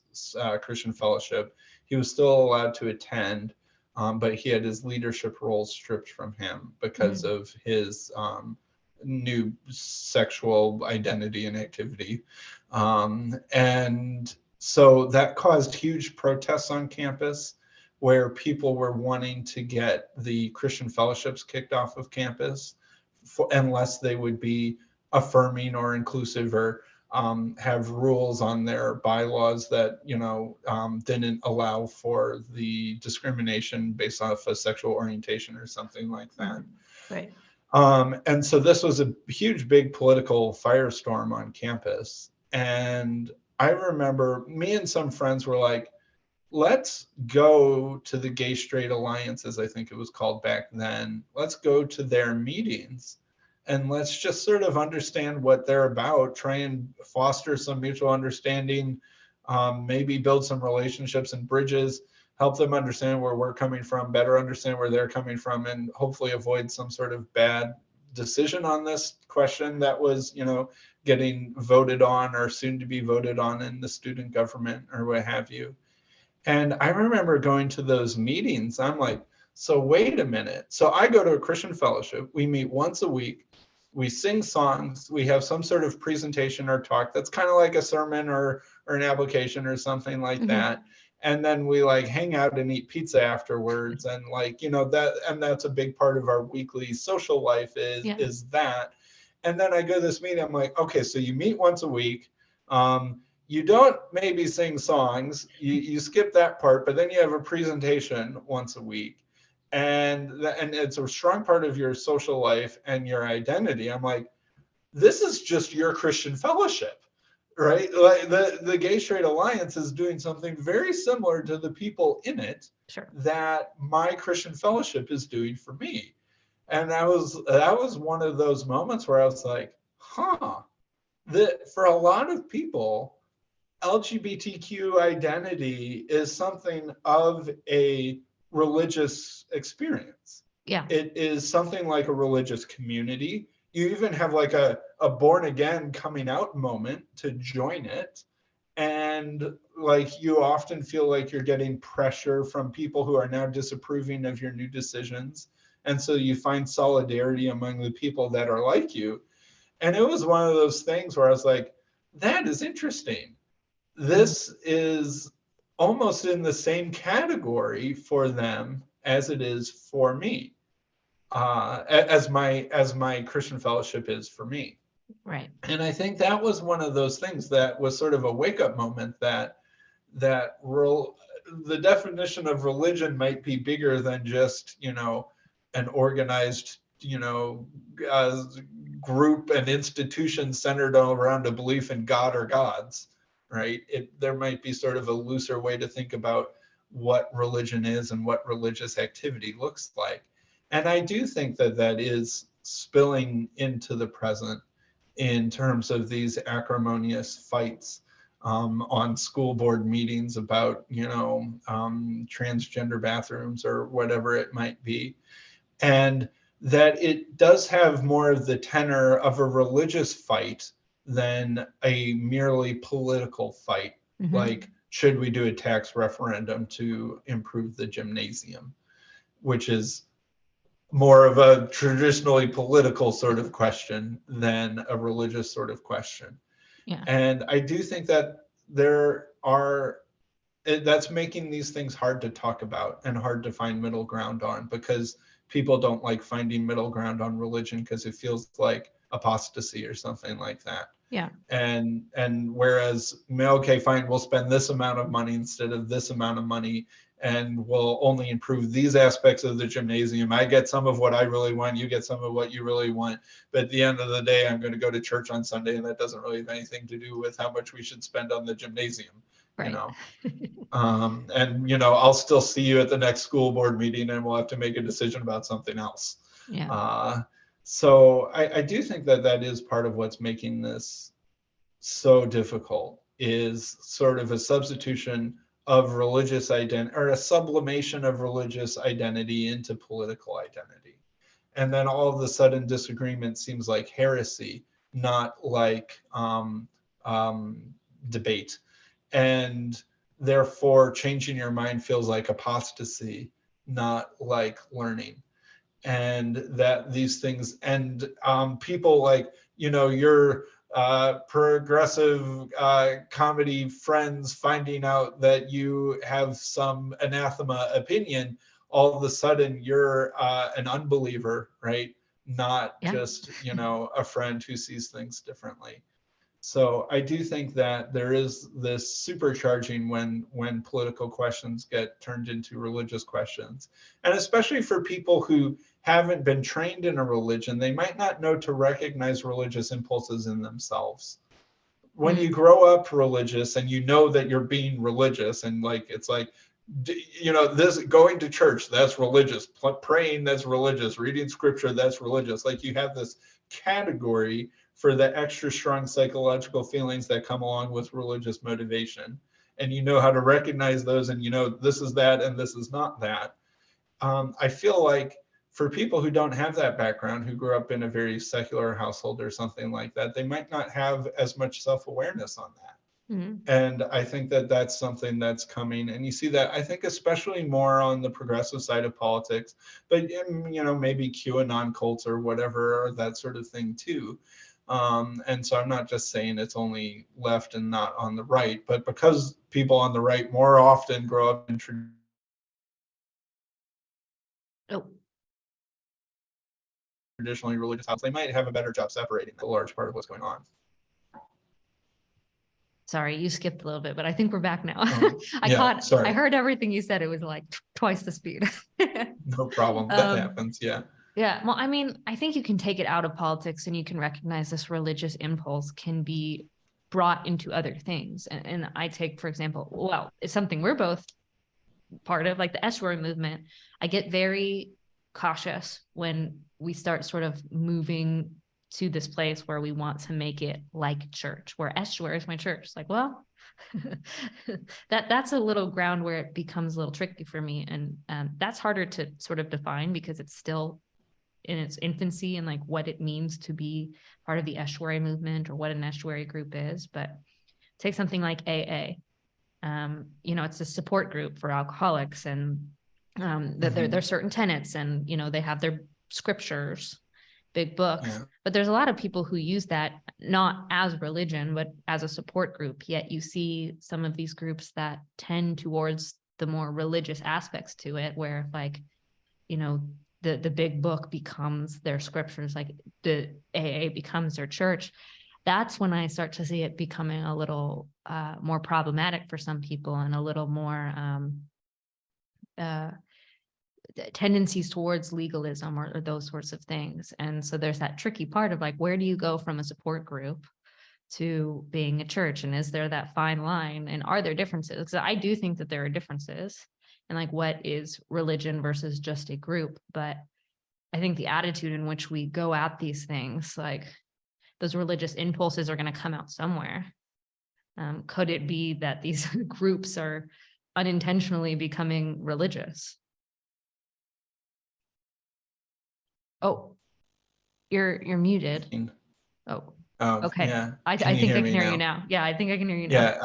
Christian fellowship. He was still allowed to attend, but he had his leadership roles stripped from him because of his new sexual identity and activity. And so that caused huge protests on campus, where people were wanting to get the Christian fellowships kicked off of campus unless they would be affirming or inclusive, or have rules on their bylaws that didn't allow for the discrimination based off of sexual orientation or something like that. Right. And so this was a huge, big political firestorm on campus. And I remember me and some friends were like, let's go to the Gay Straight Alliance, as I think it was called back then. Let's go to their meetings and let's just sort of understand what they're about, try and foster some mutual understanding, maybe build some relationships and bridges, help them understand where we're coming from, better understand where they're coming from, and hopefully avoid some sort of bad decision on this question that was, getting voted on or soon to be voted on in the student government or what have you. And I remember going to those meetings. I'm like, so wait a minute. So I go to a Christian fellowship. We meet once a week. We sing songs. We have some sort of presentation or talk that's kind of like a sermon or an application or something like that. And then we like hang out and eat pizza afterwards. And that's a big part of our weekly social life is that. And then I go to this meeting. I'm like, okay, so you meet once a week. You don't maybe sing songs, you skip that part, but then you have a presentation once a week. And it's a strong part of your social life and your identity. I'm like, this is just your Christian fellowship, right? Like the Gay Straight Alliance is doing something very similar to the people in it that my Christian fellowship is doing for me. And that was one of those moments where I was like, for a lot of people, LGBTQ identity is something of a religious experience. Yeah. It is something like a religious community. You even have like a born again coming out moment to join it. And like you often feel like you're getting pressure from people who are now disapproving of your new decisions. And so you find solidarity among the people that are like you. And it was one of those things where I was like, that is interesting. This is almost in the same category for them as it is for me, as my Christian fellowship is for me. Right. And I think that was one of those things that was sort of a wake-up moment that the definition of religion might be bigger than just, an organized uh, group and institution centered around a belief in God or gods, right? There might be sort of a looser way to think about what religion is and what religious activity looks like. And I do think that that is spilling into the present in terms of these acrimonious fights on school board meetings about, transgender bathrooms or whatever it might be. And that it does have more of the tenor of a religious fight than a merely political fight. Like, should we do a tax referendum to improve the gymnasium, which is more of a traditionally political sort of question than a religious sort of question. Yeah. And I do think that that's making these things hard to talk about and hard to find middle ground on, because people don't like finding middle ground on religion because it feels like apostasy or something like that. Yeah. And whereas, okay, fine, we'll spend this amount of money instead of this amount of money, and we'll only improve these aspects of the gymnasium. I get some of what I really want, you get some of what you really want, but at the end of the day, I'm going to go to church on Sunday, and that doesn't really have anything to do with how much we should spend on the gymnasium. Right. And I'll still see you at the next school board meeting, and we'll have to make a decision about something else. Yeah. So I do think that that is part of what's making this so difficult, is sort of a substitution of religious identity, or a sublimation of religious identity into political identity. And then all of a sudden disagreement seems like heresy, not like debate. And therefore changing your mind feels like apostasy, not like learning. And that these things, and people like, your progressive comedy friends finding out that you have some anathema opinion, all of a sudden you're an unbeliever, right? Not just, a friend who sees things differently. So I do think that there is this supercharging when political questions get turned into religious questions. And especially for people who haven't been trained in a religion, they might not know to recognize religious impulses in themselves. When you grow up religious and you know that you're being religious, and like, it's like, this going to church, that's religious, praying, that's religious, reading scripture, that's religious. Like, you have this category for the extra strong psychological feelings that come along with religious motivation. And you know how to recognize those, and this is that and this is not that. I feel like for people who don't have that background, who grew up in a very secular household or something like that, they might not have as much self-awareness on that. And I think that that's something that's coming. And you see that, I think, especially more on the progressive side of politics, but, maybe QAnon cults or whatever, or that sort of thing too. And so I'm not just saying it's only left and not on the right, but because people on the right more often grow up in traditionally religious houses, they might have a better job separating a large part of what's going on. Sorry, you skipped a little bit, but I think we're back now. Sorry. I heard everything you said. It was like twice the speed. No problem. That happens. Yeah. Yeah. Well, I mean, I think you can take it out of politics, and you can recognize this religious impulse can be brought into other things. And I take, for example, well, it's something we're both part of, like the Estuary movement. I get very cautious when we start sort of moving to this place where we want to make it like church, where Estuary is my church. It's like, well, that's a little ground where it becomes a little tricky for me. And that's harder to sort of define, because it's still in its infancy, and like what it means to be part of the Estuary movement, or what an Estuary group is. But take something like AA. It's a support group for alcoholics, and there's certain tenets, and they have their scriptures, big books, but there's a lot of people who use that not as religion, but as a support group. Yet you see some of these groups that tend towards the more religious aspects to it, where like, the big book becomes their scriptures, like the AA becomes their church. That's when I start to see it becoming a little more problematic for some people, and a little more tendencies towards legalism or those sorts of things. And so there's that tricky part of like, where do you go from a support group to being a church? And is there that fine line? And are there differences? Because I do think that there are differences and like what is religion versus just a group. But I think the attitude in which we go at these things, like those religious impulses are going to come out somewhere. Could it be that these groups are unintentionally becoming religious? Oh, you're muted. Oh, okay. Yeah. I Can you think hear I can me hear you now? now. Yeah, I think I can hear you now.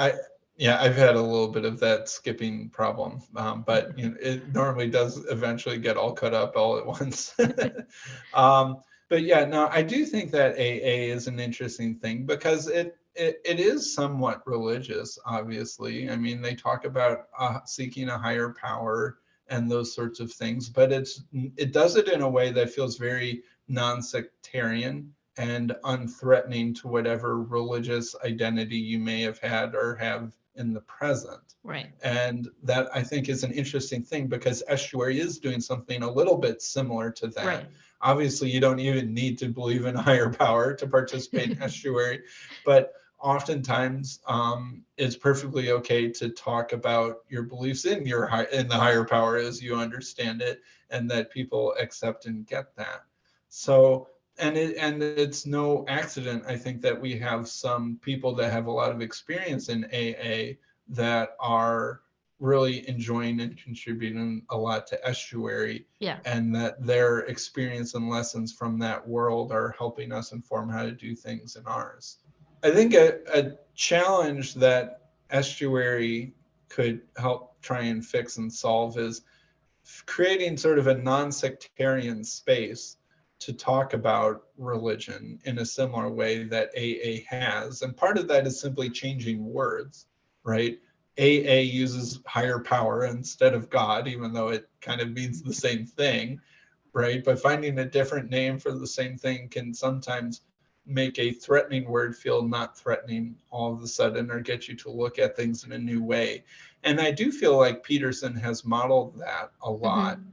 I've had a little bit of that skipping problem, but it normally does eventually get all cut up all at once. But yeah, no, I do think that AA is an interesting thing because it is somewhat religious, obviously. I mean, they talk about seeking a higher power and those sorts of things, but it does it in a way that feels very non-sectarian and unthreatening to whatever religious identity you may have had or have in the present. Right. And that I think is an interesting thing because Estuary is doing something a little bit similar to that. Right. Obviously, you don't even need to believe in a higher power to participate in Estuary, but oftentimes it's perfectly okay to talk about your beliefs in the higher power as you understand it, and that people accept and get that. So and it's no accident, I think, that we have some people that have a lot of experience in AA that are really enjoying and contributing a lot to Estuary. Yeah. And that their experience and lessons from that world are helping us inform how to do things in ours. I think a challenge that Estuary could help try and fix and solve is creating sort of a non-sectarian space to talk about religion in a similar way that AA has. And part of that is simply changing words, right? AA uses higher power instead of God, even though it kind of means the same thing, right? But finding a different name for the same thing can sometimes make a threatening word feel not threatening all of a sudden, or get you to look at things in a new way. And I do feel like Peterson has modeled that a lot. Mm-hmm.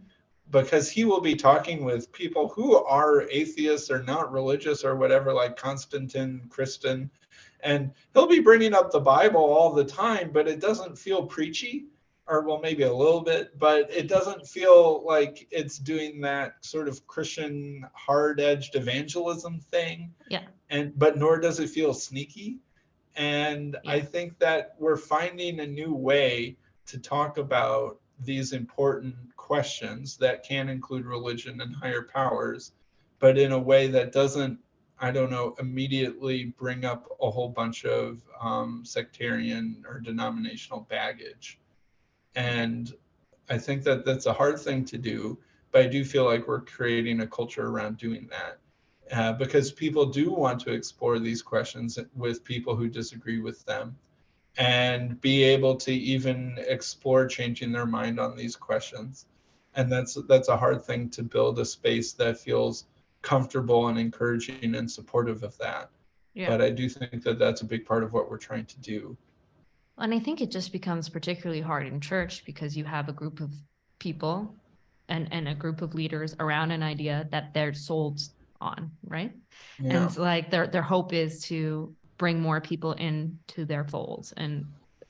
Because he will be talking with people who are atheists or not religious or whatever, like Constantine, Kristen, and he'll be bringing up the Bible all the time, but it doesn't feel preachy, or well, maybe a little bit, but it doesn't feel like it's doing that sort of Christian hard-edged evangelism thing. Yeah. But nor does it feel sneaky. And I think that we're finding a new way to talk about these important questions that can include religion and higher powers, but in a way that doesn't, I don't know, immediately bring up a whole bunch of sectarian or denominational baggage. And I think that that's a hard thing to do, but I do feel like we're creating a culture around doing that. Because people do want to explore these questions with people who disagree with them, and be able to even explore changing their mind on these questions. And that's a hard thing to build a space that feels comfortable and encouraging and supportive of that. Yeah. But I do think that that's a big part of what we're trying to do. And I think it just becomes particularly hard in church because you have a group of people and a group of leaders around an idea that they're sold on, right? Yeah. And it's like their hope is to bring more people into their folds. And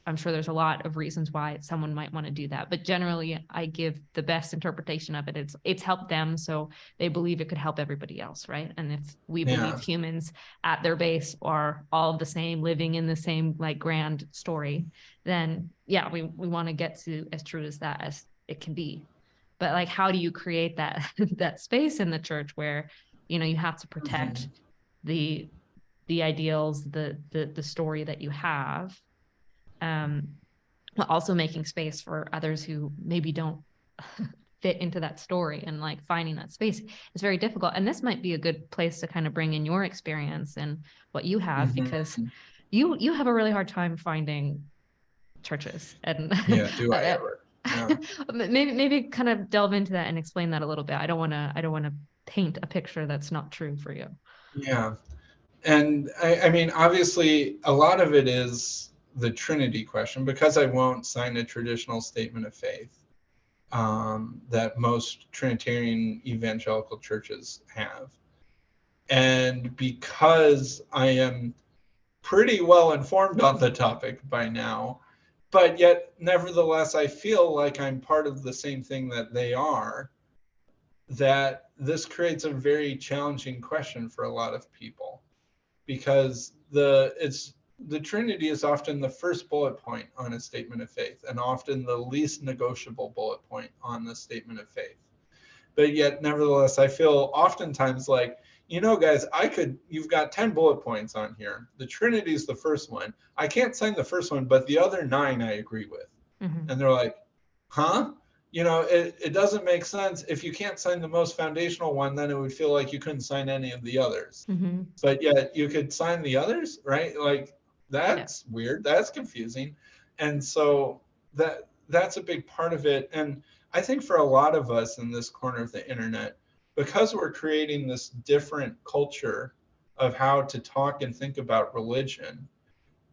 I'm sure there's a lot of reasons why someone might want to do that, but generally I give the best interpretation of it. It's helped them, so they believe it could help everybody else, right? And if we believe humans at their base are all the same, living in the same like grand story, then yeah, we want to get to as true as that as it can be. But like, how do you create that that space in the church where you have to protect the ideals, the story that you have, but also making space for others who maybe don't fit into that story, and like finding that space is very difficult. And this might be a good place to kind of bring in your experience and what you have, because you have a really hard time finding churches. And Yeah, do I ever? Yeah. maybe kind of delve into that and explain that a little bit. I don't want to paint a picture that's not true for you. Yeah. And I mean, obviously, a lot of it is the Trinity question, because I won't sign a traditional statement of faith. that most Trinitarian evangelical churches have. And because I am pretty well informed on the topic by now, but yet nevertheless I feel like I'm part of the same thing that they are, that this creates a very challenging question for a lot of people, because the Trinity is often the first bullet point on a statement of faith, and often the least negotiable bullet point on the statement of faith. But yet nevertheless I feel oftentimes like, guys, you've got 10 bullet points on here. The Trinity is the first one. I can't sign the first one, but the other 9 I agree with. Mm-hmm. And they're like, huh? It doesn't make sense. If you can't sign the most foundational one, then it would feel like you couldn't sign any of the others. Mm-hmm. But yet you could sign the others, right? Like, that's weird. That's confusing. And so that's a big part of it. And I think for a lot of us in this corner of the internet, because we're creating this different culture of how to talk and think about religion,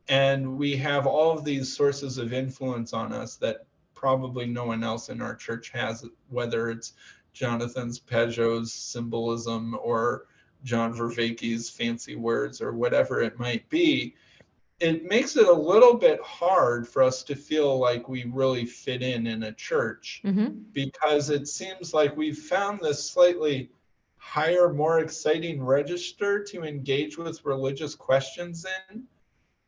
and we have all of these sources of influence on us that probably no one else in our church has, whether it's Jonathan's Pageau's symbolism or John Vervaeke's fancy words or whatever it might be. It makes it a little bit hard for us to feel like we really fit in a church, Mm-hmm. because it seems like we've found this slightly higher, more exciting register to engage with religious questions in,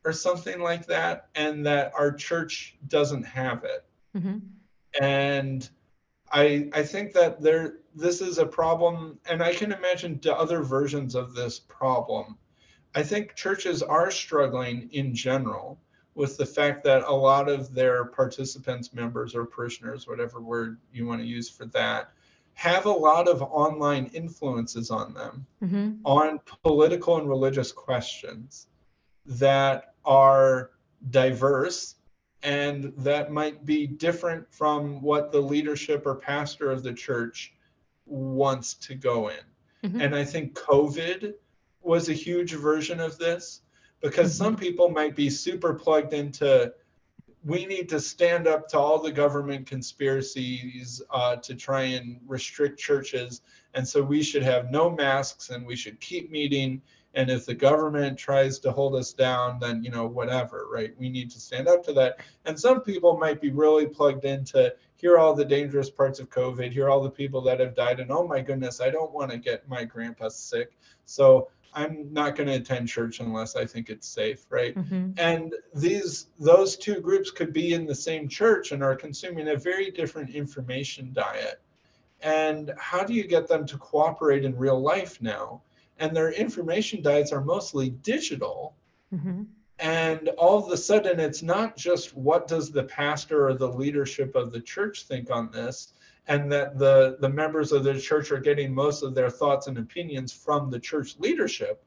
or something like that, and that our church doesn't have it. Mm-hmm. And I think that this is a problem, and I can imagine other versions of this problem. I think churches are struggling in general with the fact that a lot of their participants, members, or parishioners, whatever word you want to use for that, have a lot of online influences on them, Mm-hmm. on political and religious questions that are diverse and that might be different from what the leadership or pastor of the church wants to go in. Mm-hmm. And I think COVID was a huge version of this, because some people might be super plugged into, we need to stand up to all the government conspiracies to try and restrict churches. And so we should have no masks and we should keep meeting. And if the government tries to hold us down, then, whatever, right? We need to stand up to that. And some people might be really plugged into, here are all the dangerous parts of COVID, here are all the people that have died. And oh my goodness, I don't want to get my grandpa sick. So I'm not going to attend church unless I think it's safe, right? Mm-hmm. And those two groups could be in the same church and are consuming a very different information diet. And how do you get them to cooperate in real life now? And their information diets are mostly digital. Mm-hmm. And all of a sudden, it's not just what does the pastor or the leadership of the church think on this, and that the members of the church are getting most of their thoughts and opinions from the church leadership.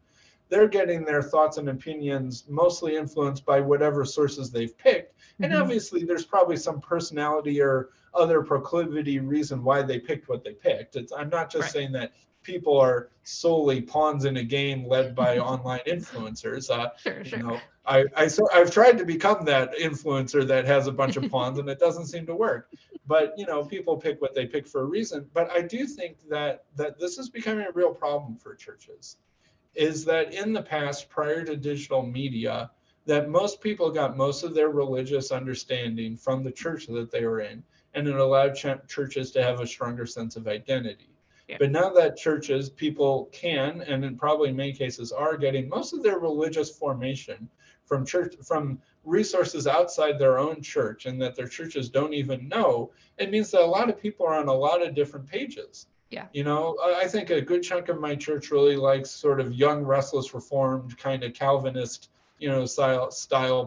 They're getting their thoughts and opinions mostly influenced by whatever sources they've picked. And obviously, there's probably some personality or other proclivity reason why they picked what they picked. I'm not just saying that people are solely pawns in a game led by online influencers. Sure. I've tried to become that influencer that has a bunch of pawns, and it doesn't seem to work. But people pick what they pick for a reason. But I do think that this is becoming a real problem for churches. Is that in the past, prior to digital media, that most people got most of their religious understanding from the church that they were in, and it allowed churches to have a stronger sense of identity. Yeah. But now that people can, and in probably many cases are, getting most of their religious formation from resources outside their own church, and that their churches don't even know, it means that a lot of people are on a lot of different pages. Yeah. I think a good chunk of my church really likes sort of young, restless, reformed kind of Calvinist, style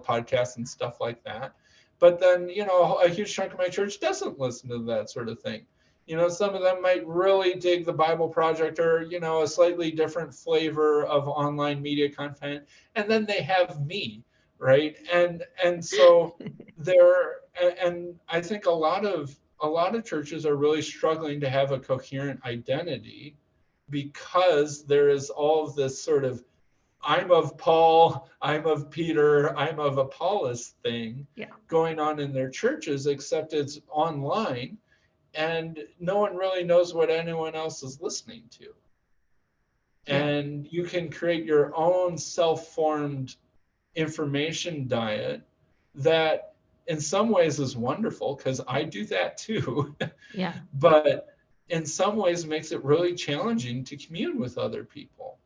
podcasts and stuff like that. But then, a huge chunk of my church doesn't listen to that sort of thing. Some of them might really dig the Bible Project or, a slightly different flavor of online media content. And then they have me, right? And so and I think a lot of churches are really struggling to have a coherent identity, because there is all of this sort of, I'm of Paul, I'm of Peter, I'm of Apollos thing going on in their churches, except it's online. and no one really knows what anyone else is listening to. Yeah. And you can create your own self-formed information diet that in some ways is wonderful, because I do that too. Yeah. But in some ways makes it really challenging to commune with other people.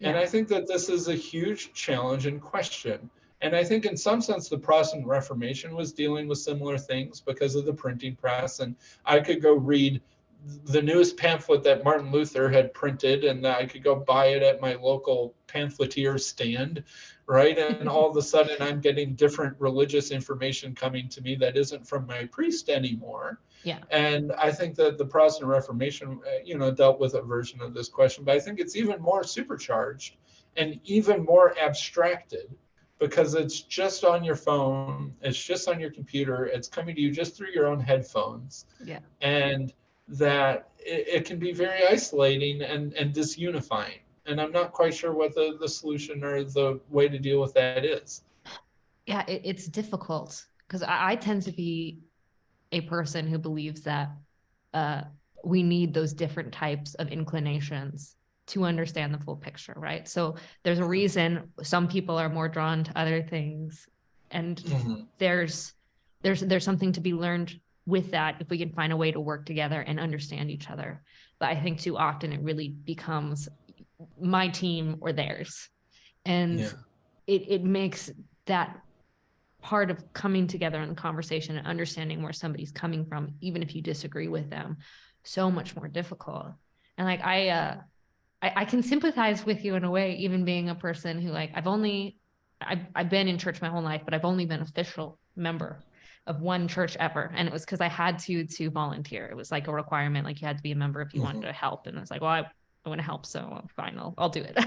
And Yeah. I think that this is a huge challenge and question. And I think in some sense, the Protestant Reformation was dealing with similar things because of the printing press. And I could go read the newest pamphlet that Martin Luther had printed, and I could go buy it at my local pamphleteer stand, right? And all of a sudden, I'm getting different religious information coming to me that isn't from my priest anymore. Yeah. And I think that the Protestant Reformation, dealt with a version of this question, but I think it's even more supercharged and even more abstracted, because it's just on your phone, it's just on your computer, it's coming to you just through your own headphones. Yeah. And that it can be very isolating and disunifying. And I'm not quite sure what the solution or the way to deal with that is. Yeah. It's difficult because I tend to be a person who believes that uh, we need those different types of inclinations to understand the full picture, right? So there's a reason some people are more drawn to other things, and Mm-hmm. there's something to be learned with that if we can find a way to work together and understand each other. But I think too often it really becomes my team or theirs, and Yeah. it makes that part of coming together in conversation and understanding where somebody's coming from, even if you disagree with them, so much more difficult. And like I can sympathize with you in a way, even being a person who like I've been in church my whole life, but I've only been official member of one church ever, and it was because I had to volunteer. It was like a requirement, like you had to be a member if you wanted Mm-hmm. to help, and it's like, well, I want to help, so fine, I'll do it.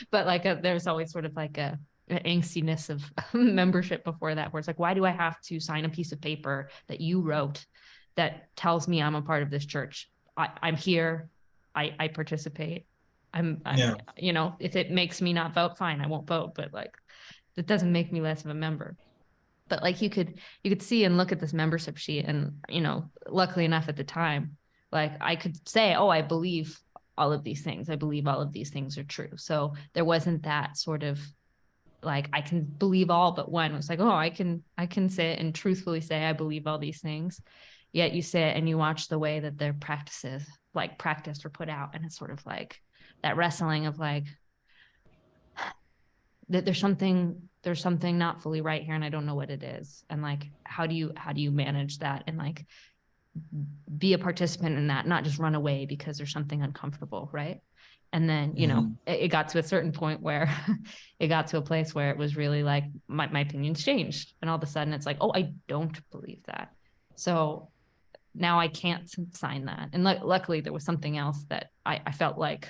But like there's always sort of like a angstiness of membership before that, where it's like, why do I have to sign a piece of paper that you wrote that tells me I'm a part of this church? I'm here, I participate. I'm Yeah. if it makes me not vote, fine, I won't vote, but like that doesn't make me less of a member. But like you could see and look at this membership sheet, and luckily enough at the time, like I could say, oh, I believe all of these things, I believe all of these things are true. So there wasn't that sort of like I can believe all but one. It's like, oh, I can sit and truthfully say I believe all these things. Yet you sit and you watch the way that their practices like practiced or put out, and it's sort of like that wrestling of like that there's something not fully right here, and I don't know what it is. And like how do you manage that and like be a participant in that, not just run away because there's something uncomfortable, right? And then Mm-hmm. it got to a certain point where it got to a place where it was really like my opinions changed, and all of a sudden it's like, oh, I don't believe that, so now I can't sign that. And luckily there was something else that I felt like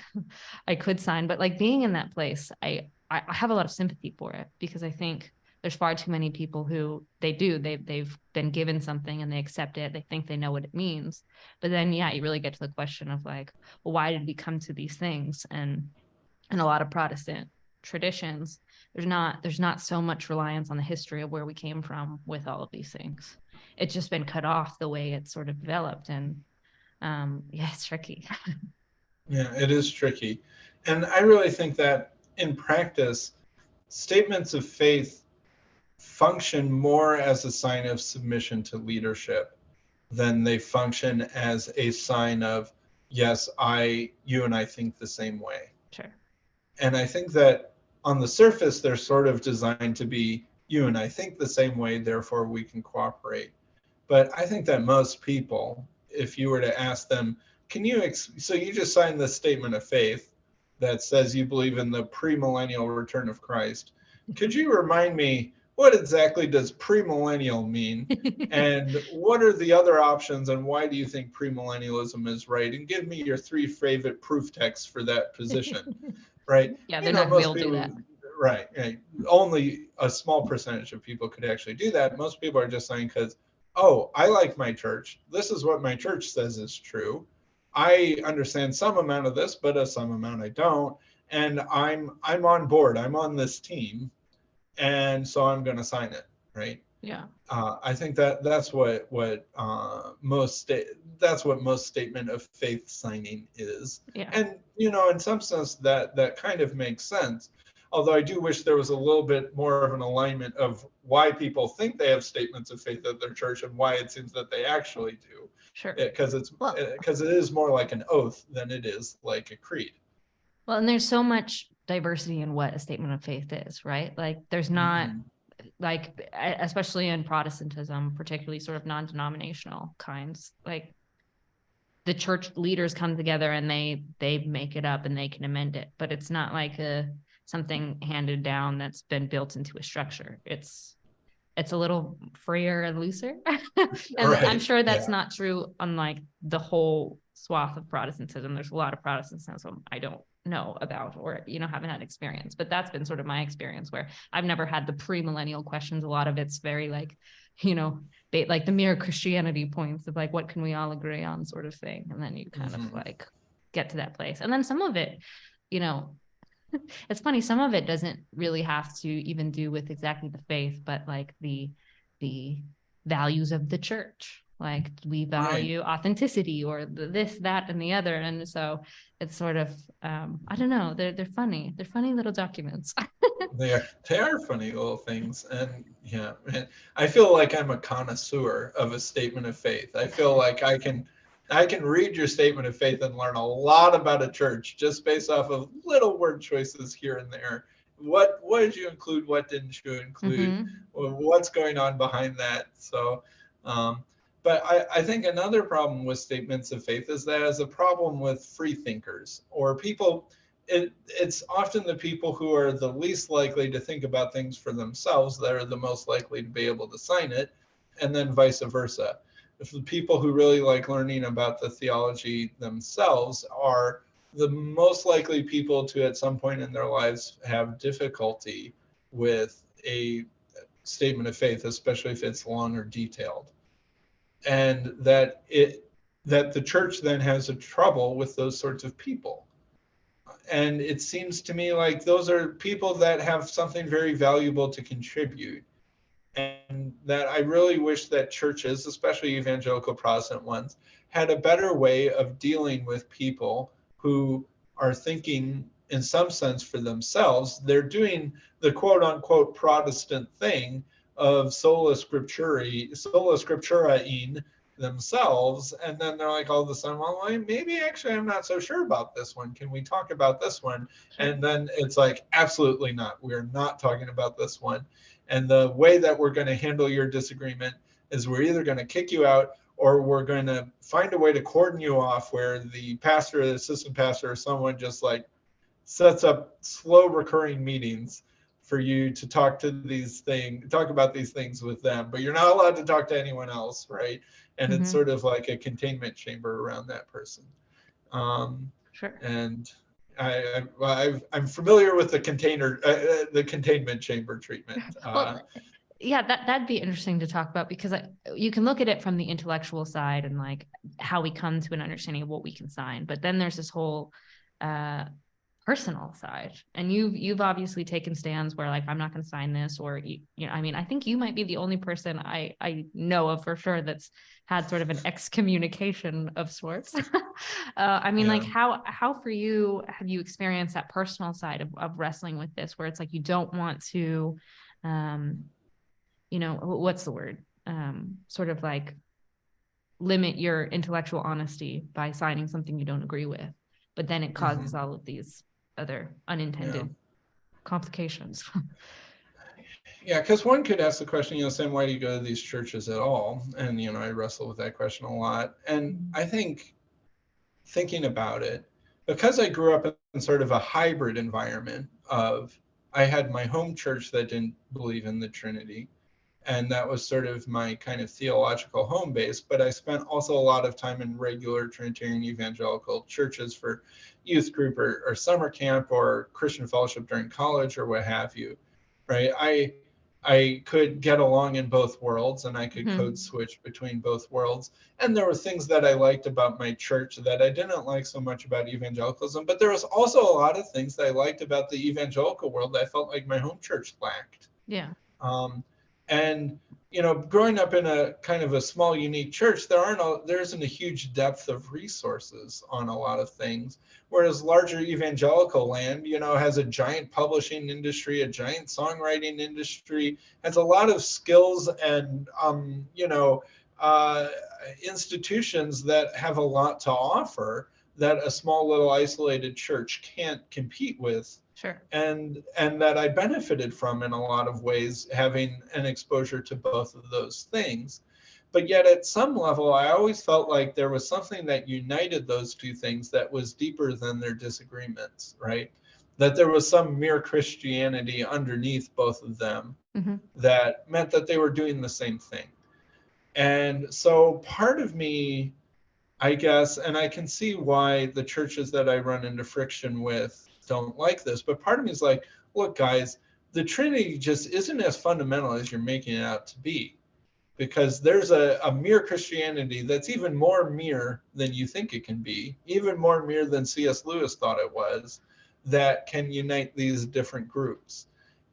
I could sign. But like being in that place, I have a lot of sympathy for it, because I think there's far too many people who they've been given something and they accept it, they think they know what it means, but then yeah, you really get to the question of like, well, why did we come to these things? And in a lot of Protestant traditions, there's not so much reliance on the history of where we came from with all of these things. It's just been cut off the way it's sort of developed. And yeah, it's tricky. Yeah, it is tricky. And I really think that in practice, statements of faith function more as a sign of submission to leadership than they function as a sign of, yes, you and I think the same way. Sure. And I think that on the surface, they're sort of designed to be, you and I think the same way, therefore we can cooperate. But I think that most people, if you were to ask them, so you just signed this statement of faith that says you believe in the premillennial return of Christ. Could you remind me, what exactly does premillennial mean? And what are the other options, and why do you think premillennialism is right? And give me your 3 favorite proof texts for that position, right? Yeah, they're not gonna be Most able to do people, that. right, only a small percentage of people could actually do that. Most people are just saying, because, oh, I like my church, this is what my church says is true, I understand some amount of this, but some amount I don't, and I'm on board, I'm on this team, and so I'm going to sign it, right? Yeah. I think that's what that's what most statement of faith signing is. Yeah. And in some sense that kind of makes sense. Although I do wish there was a little bit more of an alignment of why people think they have statements of faith at their church and why it seems that they actually do. Sure. Because Well, it is more like an oath than it is like a creed. well, and there's so much diversity in what a statement of faith is, right? Like there's not Mm-hmm. like especially in Protestantism, particularly sort of non-denominational kinds, like the church leaders come together and they make it up and they can amend it, but it's not like a something handed down that's been built into a structure. It's a little freer and looser. And I'm Right. sure that's Yeah. not true on like the whole swath of Protestantism. There's a lot of Protestantism I don't know about or haven't had experience, but that's been sort of my experience where I've never had the pre-millennial questions. A lot of it's very like they like the mere Christianity points of like what can we all agree on sort of thing, and then you kind of Mm-hmm. like get to that place. And then some of it, you know it's funny, some of it doesn't really have to even do with exactly the faith, but like the values of the church. Like we Right. value authenticity or this, that, and the other. And so it's sort of I don't know, they're funny. They're funny little documents. They are funny little things, and yeah, man, I feel like I'm a connoisseur of a statement of faith. I feel like I can read your statement of faith and learn a lot about a church just based off of little word choices here and there. What did you include? What didn't you include? Mm-hmm. What's going on behind that? So, um, but I think another problem with statements of faith is that as a problem with free thinkers or people it's often the people who are the least likely to think about things for themselves that are the most likely to be able to sign it, and then vice versa. If the people who really like learning about the theology themselves are the most likely people to at some point in their lives have difficulty with a statement of faith, especially if it's long or detailed, and that the church then has a trouble with those sorts of people. And it seems to me like those are people that have something very valuable to contribute. And that I really wish that churches, especially evangelical Protestant ones, had a better way of dealing with people who are thinking, in some sense, for themselves. They're doing the quote unquote Protestant thing of sola scripturaing themselves, and then they're like all of a sudden, well, maybe actually I'm not so sure about this one, can we talk about this one? Sure. And then it's like, absolutely not, we're not talking about this one. And the way that we're going to handle your disagreement is we're either going to kick you out or we're going to find a way to cordon you off where the pastor, the assistant pastor, or someone just like sets up slow recurring meetings for you to talk about these things with them, but you're not allowed to talk to anyone else, right? And it's Mm-hmm. sort of like a containment chamber around that person. Sure. And I'm familiar with the containment chamber treatment. Well, yeah, that'd be interesting to talk about because you can look at it from the intellectual side and like how we come to an understanding of what we can sign, but then there's this whole uh, personal side, and you've obviously taken stands where like I'm not going to sign this, or I mean, I think you might be the only person I know of for sure that's had sort of an excommunication of sorts. I mean, like Yeah. how for you have you experienced that personal side of wrestling with this, where it's like you don't want to um what's the word? Sort of like limit your intellectual honesty by signing something you don't agree with, but then it causes Mm-hmm. all of these other Yeah. unintended complications. Yeah, because one could ask the question, Sam, why do you go to these churches at all? And, I wrestle with that question a lot. And I think thinking about it, because I grew up in sort of a hybrid environment of I had my home church that didn't believe in the Trinity, and that was sort of my kind of theological home base, but I spent also a lot of time in regular Trinitarian evangelical churches for youth group or summer camp or Christian fellowship during college or what have you, right? I could get along in both worlds and I could code Mm-hmm. switch between both worlds. And there were things that I liked about my church that I didn't like so much about evangelicalism, but there was also a lot of things that I liked about the evangelical world that I felt like my home church lacked. Yeah. Um, and growing up in a kind of a small, unique church, there isn't a huge depth of resources on a lot of things. Whereas larger evangelical land, has a giant publishing industry, a giant songwriting industry, has a lot of skills and, uh, institutions that have a lot to offer that a small little isolated church can't compete with, Sure. and that I benefited from in a lot of ways, having an exposure to both of those things. But yet at some level, I always felt like there was something that united those two things that was deeper than their disagreements, right? That there was some mere Christianity underneath both of them Mm-hmm. that meant that they were doing the same thing. And so part of me, I guess, and I can see why the churches that I run into friction with don't like this, but part of me is like, look, guys, the Trinity just isn't as fundamental as you're making it out to be, because there's a mere Christianity that's even more mere than you think it can be, even more mere than C.S. Lewis thought it was, that can unite these different groups.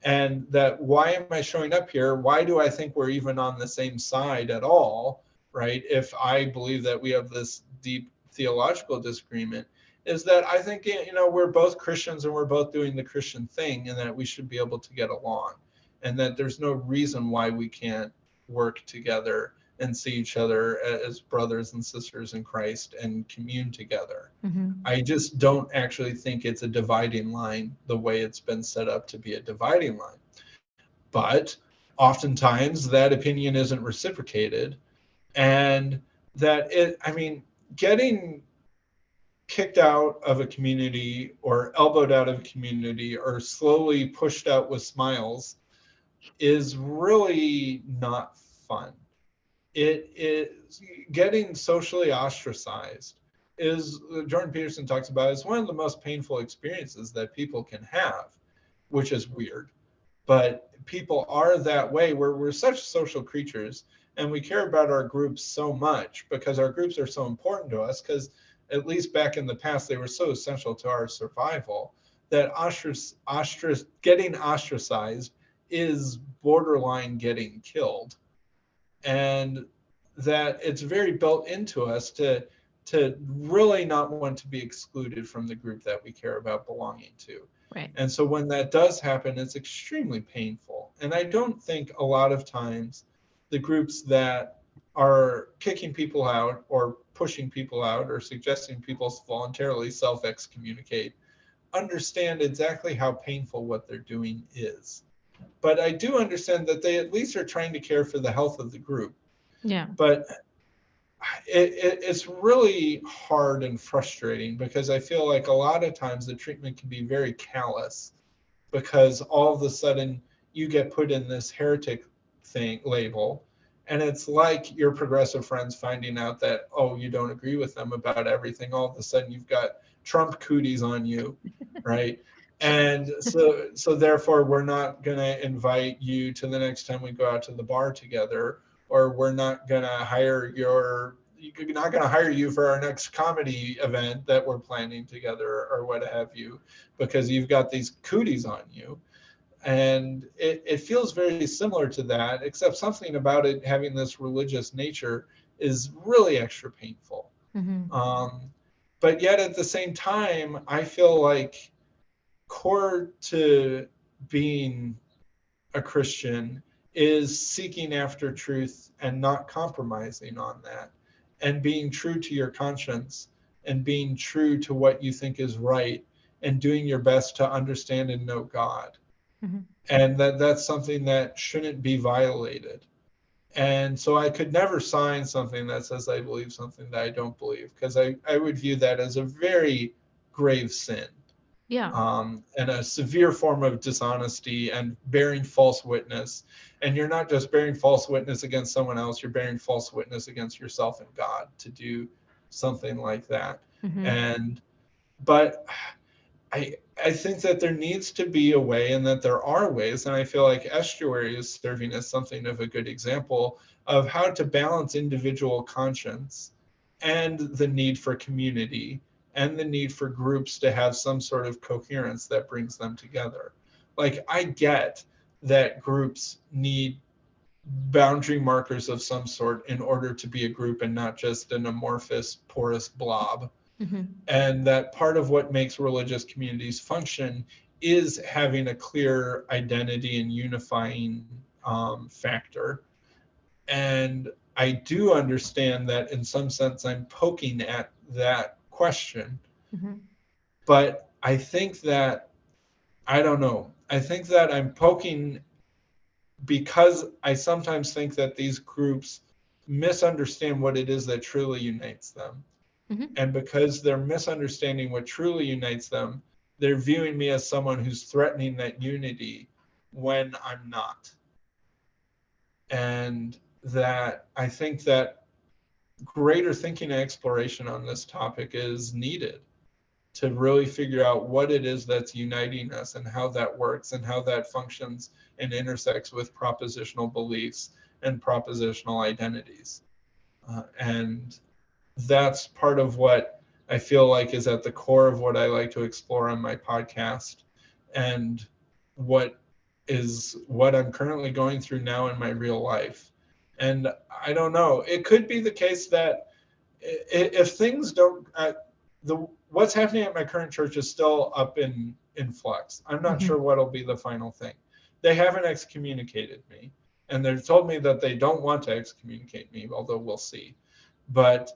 And that, why am I showing up here? Why do I think we're even on the same side at all, right? If I believe that we have this deep theological disagreement, is that I think, we're both Christians and we're both doing the Christian thing, and that we should be able to get along, and that there's no reason why we can't work together and see each other as brothers and sisters in Christ and commune together. Mm-hmm. I just don't actually think it's a dividing line the way it's been set up to be a dividing line. But oftentimes that opinion isn't reciprocated, and getting kicked out of a community or elbowed out of a community or slowly pushed out with smiles is really not fun. It is getting socially ostracized, is Jordan Peterson talks about, is one of the most painful experiences that people can have, which is weird. But people are that way, where we're such social creatures and we care about our groups so much because our groups are so important to us, because at least back in the past they were so essential to our survival, that getting ostracized is borderline getting killed. And that it's very built into us to really not want to be excluded from the group that we care about belonging to. Right. And so when that does happen, it's extremely painful. And I don't think a lot of times the groups that are kicking people out or pushing people out or suggesting people voluntarily self-excommunicate understand exactly how painful what they're doing is. But I do understand that they at least are trying to care for the health of the group. Yeah. But it's really hard and frustrating, because I feel like a lot of times the treatment can be very callous, because all of a sudden you get put in this heretic thing label, and it's like your progressive friends finding out that, oh, you don't agree with them about everything. All of a sudden you've got Trump cooties on you, right? And so therefore we're not going to invite you to the next time we go out to the bar together, or we're not going to hire you for our next comedy event that we're planning together, or what have you, because you've got these cooties on you. And it feels very similar to that, except something about it having this religious nature is really extra painful. Mm-hmm. But yet at the same time, I feel like core to being a Christian is seeking after truth and not compromising on that, and being true to your conscience, and being true to what you think is right, and doing your best to understand and know God. Mm-hmm. And that's something that shouldn't be violated. And so I could never sign something that says I believe something that I don't believe, because I would view that as a very grave sin. Yeah. And a severe form of dishonesty and bearing false witness. And you're not just bearing false witness against someone else, you're bearing false witness against yourself and God to do something like that. Mm-hmm. But I think that there needs to be a way, and that there are ways, and I feel like Estuary is serving as something of a good example of how to balance individual conscience and the need for community and the need for groups to have some sort of coherence that brings them together. Like, I get that groups need boundary markers of some sort in order to be a group and not just an amorphous, porous blob. Mm-hmm. And that part of what makes religious communities function is having a clear identity and unifying factor. And I do understand that in some sense I'm poking at that question. Mm-hmm. But I think that, I don't know, I think that I'm poking because I sometimes think that these groups misunderstand what it is that truly unites them. Mm-hmm. And because they're misunderstanding what truly unites them, they're viewing me as someone who's threatening that unity when I'm not. And that I think that greater thinking and exploration on this topic is needed to really figure out what it is that's uniting us and how that works and how that functions and intersects with propositional beliefs and propositional identities. And that's part of what I feel like is at the core of what I like to explore on my podcast, and what I'm currently going through now in my real life. And I don't know, it could be the case that if things don't, the what's happening at my current church is still up in flux. I'm not Mm-hmm. sure what'll be the final thing. They haven't excommunicated me, and they've told me that they don't want to excommunicate me, although we'll see. But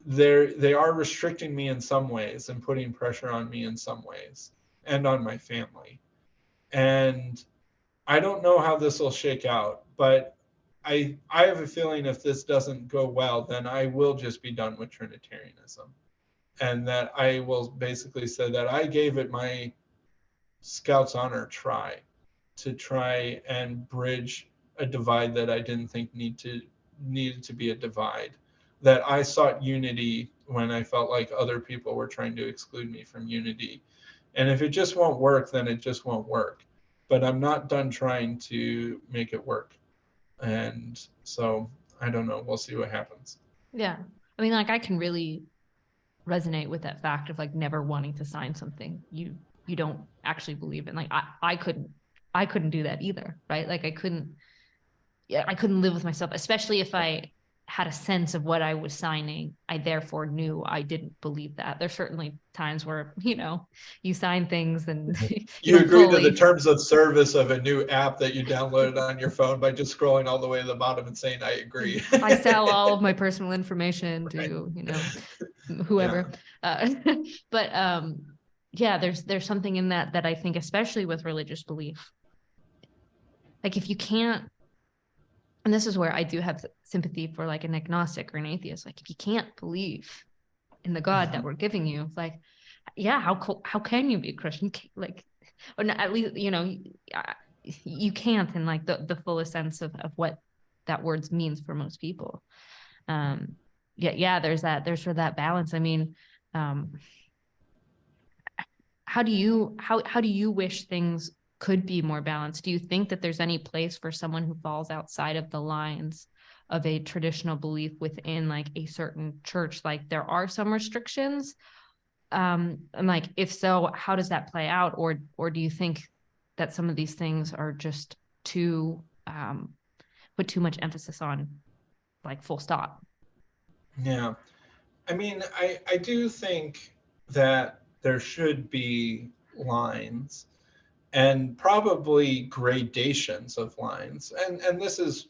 they are restricting me in some ways and putting pressure on me in some ways and on my family. And I don't know how this will shake out, but I have a feeling if this doesn't go well, then I will just be done with Trinitarianism. And that I will basically say that I gave it my Scout's honor try to try and bridge a divide that I didn't think needed to be a divide. That I sought unity when I felt like other people were trying to exclude me from unity. And if it just won't work, then it just won't work. But I'm not done trying to make it work. And so I don't know. We'll see what happens. Yeah. I mean, like I can really resonate with that fact of like never wanting to sign something you don't actually believe in. Like I couldn't do that either, right? Like I couldn't live with myself, especially if I had a sense of what I was signing. I therefore knew I didn't believe that. There's certainly times where, you sign things and you You don't agree to the fully. terms of service of a new app that you downloaded on your phone by just scrolling all the way to the bottom and saying, I agree. I sell all of my personal information to, Yeah. whoever. Uh, but yeah, there's something in that I think, especially with religious belief, like if you can't, and this is where I do have sympathy for like an agnostic or an atheist, like if you can't believe in the God that we're giving you, like, yeah, how can you be a Christian? Like, or not, at least, you can't in like the fullest sense of what that word means for most people. Yeah, there's sort of that balance. I mean, how do you wish things could be more balanced? Do you think that there's any place for someone who falls outside of the lines of a traditional belief within like a certain church? Like there are some restrictions. And like if so, how does that play out? Or do you think that some of these things are just too put too much emphasis on, like full stop? Yeah. I mean, I do think that there should be lines and probably gradations of lines. And this is,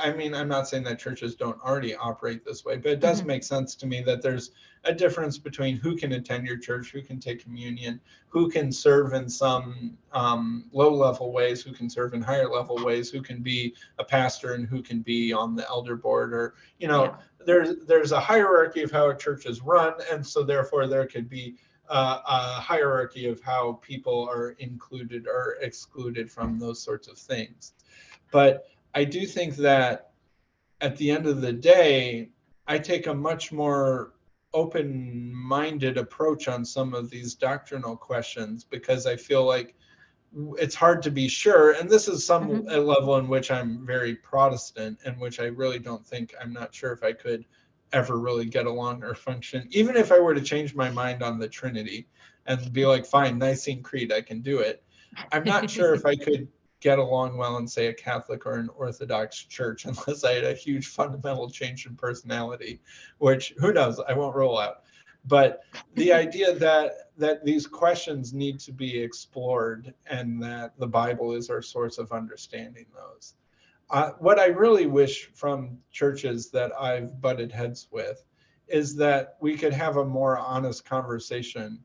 I mean, I'm not saying that churches don't already operate this way, but it does Mm-hmm. make sense to me that there's a difference between who can attend your church, who can take communion, who can serve in some low level ways, who can serve in higher level ways, who can be a pastor and who can be on the elder board, or Yeah. there's a hierarchy of how a church is run, and so therefore there could be a hierarchy of how people are included or excluded from those sorts of things. But I do think that at the end of the day, I take a much more open-minded approach on some of these doctrinal questions because I feel like it's hard to be sure. And this is some Mm-hmm. a level in which I'm very Protestant, and which I really don't think, I'm not sure if I could ever really get along or function, even if I were to change my mind on the Trinity and be like, fine, Nicene Creed, I can do it. I'm not sure if I could get along well in, say, a Catholic or an Orthodox church unless I had a huge fundamental change in personality, which who knows, I won't rule out. But the idea that these questions need to be explored and that the Bible is our source of understanding those. What I really wish from churches that I've butted heads with is that we could have a more honest conversation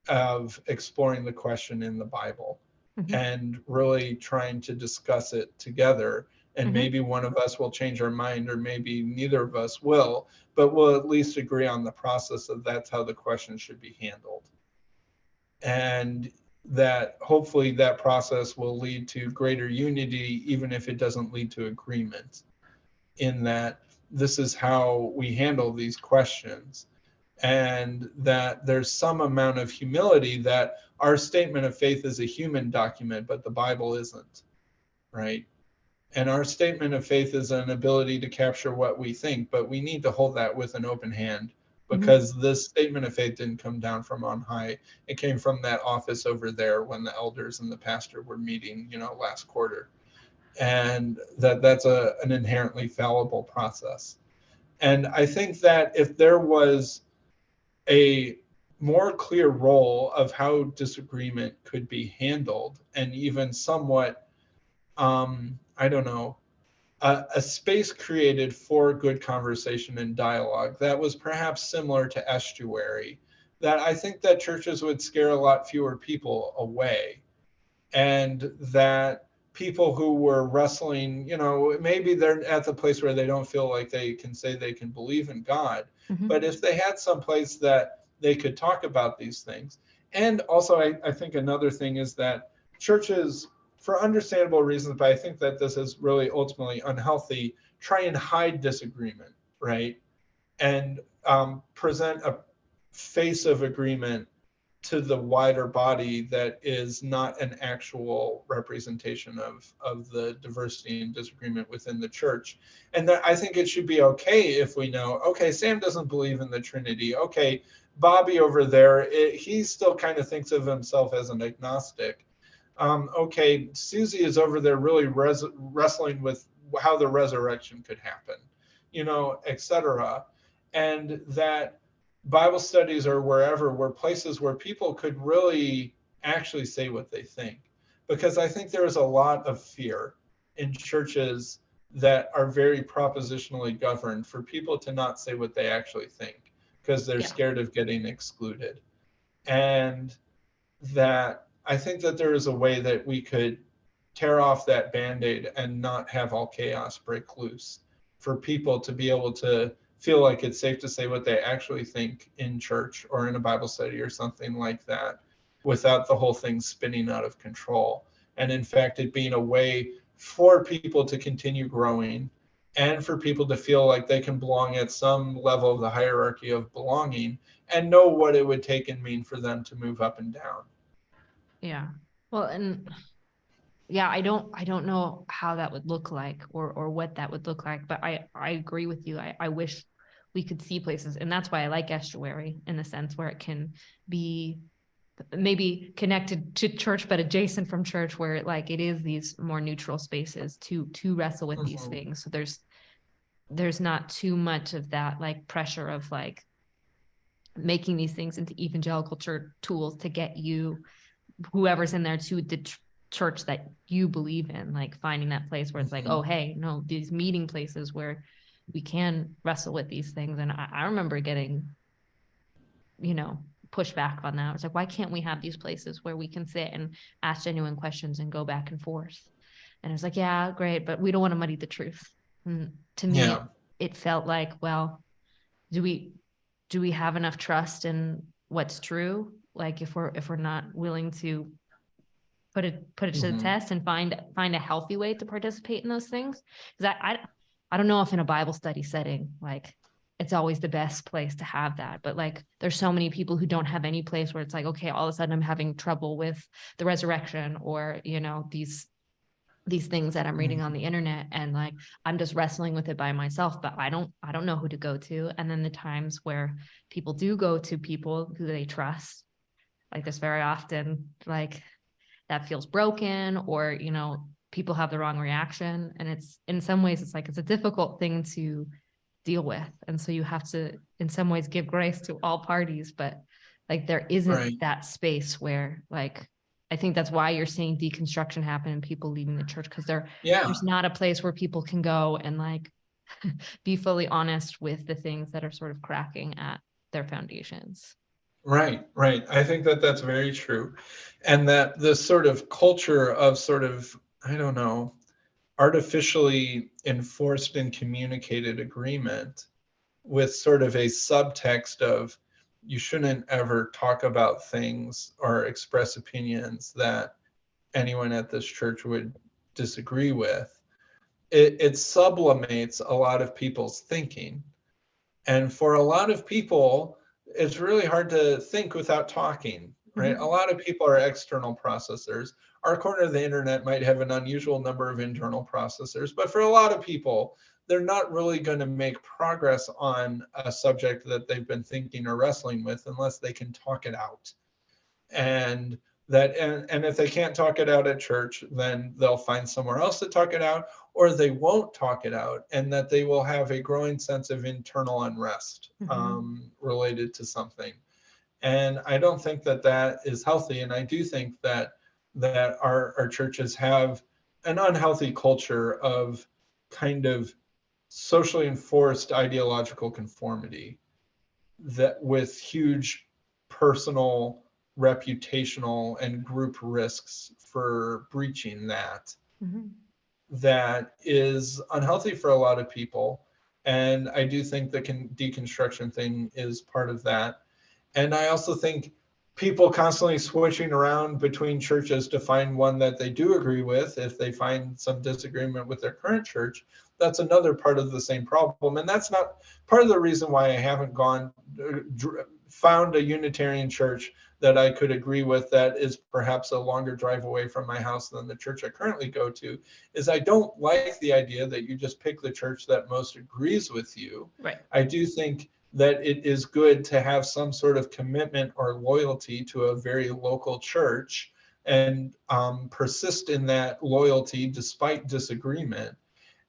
of exploring the question in the Bible Mm-hmm. and really trying to discuss it together. And Mm-hmm. maybe one of us will change our mind, or maybe neither of us will, but we'll at least agree on the process of that's how the question should be handled. And that hopefully that process will lead to greater unity, even if it doesn't lead to agreement, in that this is how we handle these questions. And that there's some amount of humility that our statement of faith is a human document, but the Bible isn't, right? And our statement of faith is an ability to capture what we think, but we need to hold that with an open hand, Mm-hmm. because this statement of faith didn't come down from on high. It came from that office over there when the elders and the pastor were meeting, last quarter. And that's an inherently fallible process. And I think that if there was a more clear role of how disagreement could be handled, and even somewhat, I don't know, a space created for good conversation and dialogue that was perhaps similar to Estuary, that I think that churches would scare a lot fewer people away. And that people who were wrestling, maybe they're at the place where they don't feel like they can say they can believe in God. Mm-hmm. But if they had some place that they could talk about these things. And also, I think another thing is that churches, for understandable reasons, but I think that this is really ultimately unhealthy, try and hide disagreement, right? And present a face of agreement to the wider body that is not an actual representation of the diversity and disagreement within the church. And that I think it should be okay if we know, okay, Sam doesn't believe in the Trinity. Okay, Bobby over there, he still kind of thinks of himself as an agnostic. Okay, Susie is over there really wrestling with how the resurrection could happen, etc. And that Bible studies or wherever were places where people could really actually say what they think. Because I think there is a lot of fear in churches that are very propositionally governed for people to not say what they actually think because they're Yeah. scared of getting excluded. And that I think that there is a way that we could tear off that band-aid and not have all chaos break loose, for people to be able to feel like it's safe to say what they actually think in church or in a Bible study or something like that, without the whole thing spinning out of control. And in fact, it being a way for people to continue growing, and for people to feel like they can belong at some level of the hierarchy of belonging, and know what it would take and mean for them to move up and down. Yeah. Well, and yeah, I don't know how that would look like, or what that would look like, but I agree with you. I wish we could see places, and that's why I like Estuary, in the sense where it can be maybe connected to church but adjacent from church, where it is these more neutral spaces to wrestle with these things. So there's not too much of that pressure of making these things into evangelical church tools to get you, whoever's in there, to the church that you believe in, finding that place where it's oh, hey, no, these meeting places where we can wrestle with these things. And I remember getting, pushback on that. It's why can't we have these places where we can sit and ask genuine questions and go back and forth? And it's yeah, great, but we don't want to muddy the truth. And to me, Yeah. it felt well, do we have enough trust in what's true? If we're not willing to put it to the test and find a healthy way to participate in those things. Because I don't know if in a Bible study setting, it's always the best place to have that. But there's so many people who don't have any place where it's okay, all of a sudden I'm having trouble with the resurrection, or these things that I'm reading on the internet, and I'm just wrestling with it by myself, but I don't know who to go to. And then the times where people do go to people who they trust, there's very often that feels broken, or, you know, people have the wrong reaction. And it's, in some ways, it's like, it's a difficult thing to deal with. And so you have to, in some ways, give grace to all parties, but like, there isn't that space where, like, I think that's why you're seeing deconstruction happen and people leaving the church, because there's not a place where people can go and like be fully honest with the things that are sort of cracking at their foundations. Right. I think that that's very true. And that this sort of culture of sort of, I don't know, artificially enforced and communicated agreement with sort of a subtext of you shouldn't ever talk about things or express opinions that anyone at this church would disagree with. It sublimates a lot of people's thinking. And for a lot of people, it's really hard to think without talking, right? Mm-hmm. A lot of people are external processors. Our corner of the internet might have an unusual number of internal processors, but for a lot of people, they're not really going to make progress on a subject that they've been thinking or wrestling with unless they can talk it out. And and if they can't talk it out at church, then they'll find somewhere else to talk it out, or they won't talk it out, and that they will have a growing sense of internal unrest related to something. And I don't think that that is healthy. And I do think that our churches have an unhealthy culture of kind of socially enforced ideological conformity, that with huge personal, reputational, and group risks for breaching that, that is unhealthy for a lot of people. And I do think the deconstruction thing is part of that. And I also think people constantly switching around between churches to find one that they do agree with, if they find some disagreement with their current church, that's another part of the same problem. And that's not part of the reason why I haven't found a Unitarian church that I could agree with that is perhaps a longer drive away from my house than the church I currently go to, is I don't like the idea that you just pick the church that most agrees with you. Right. I do think that it is good to have some sort of commitment or loyalty to a very local church, and persist in that loyalty despite disagreement.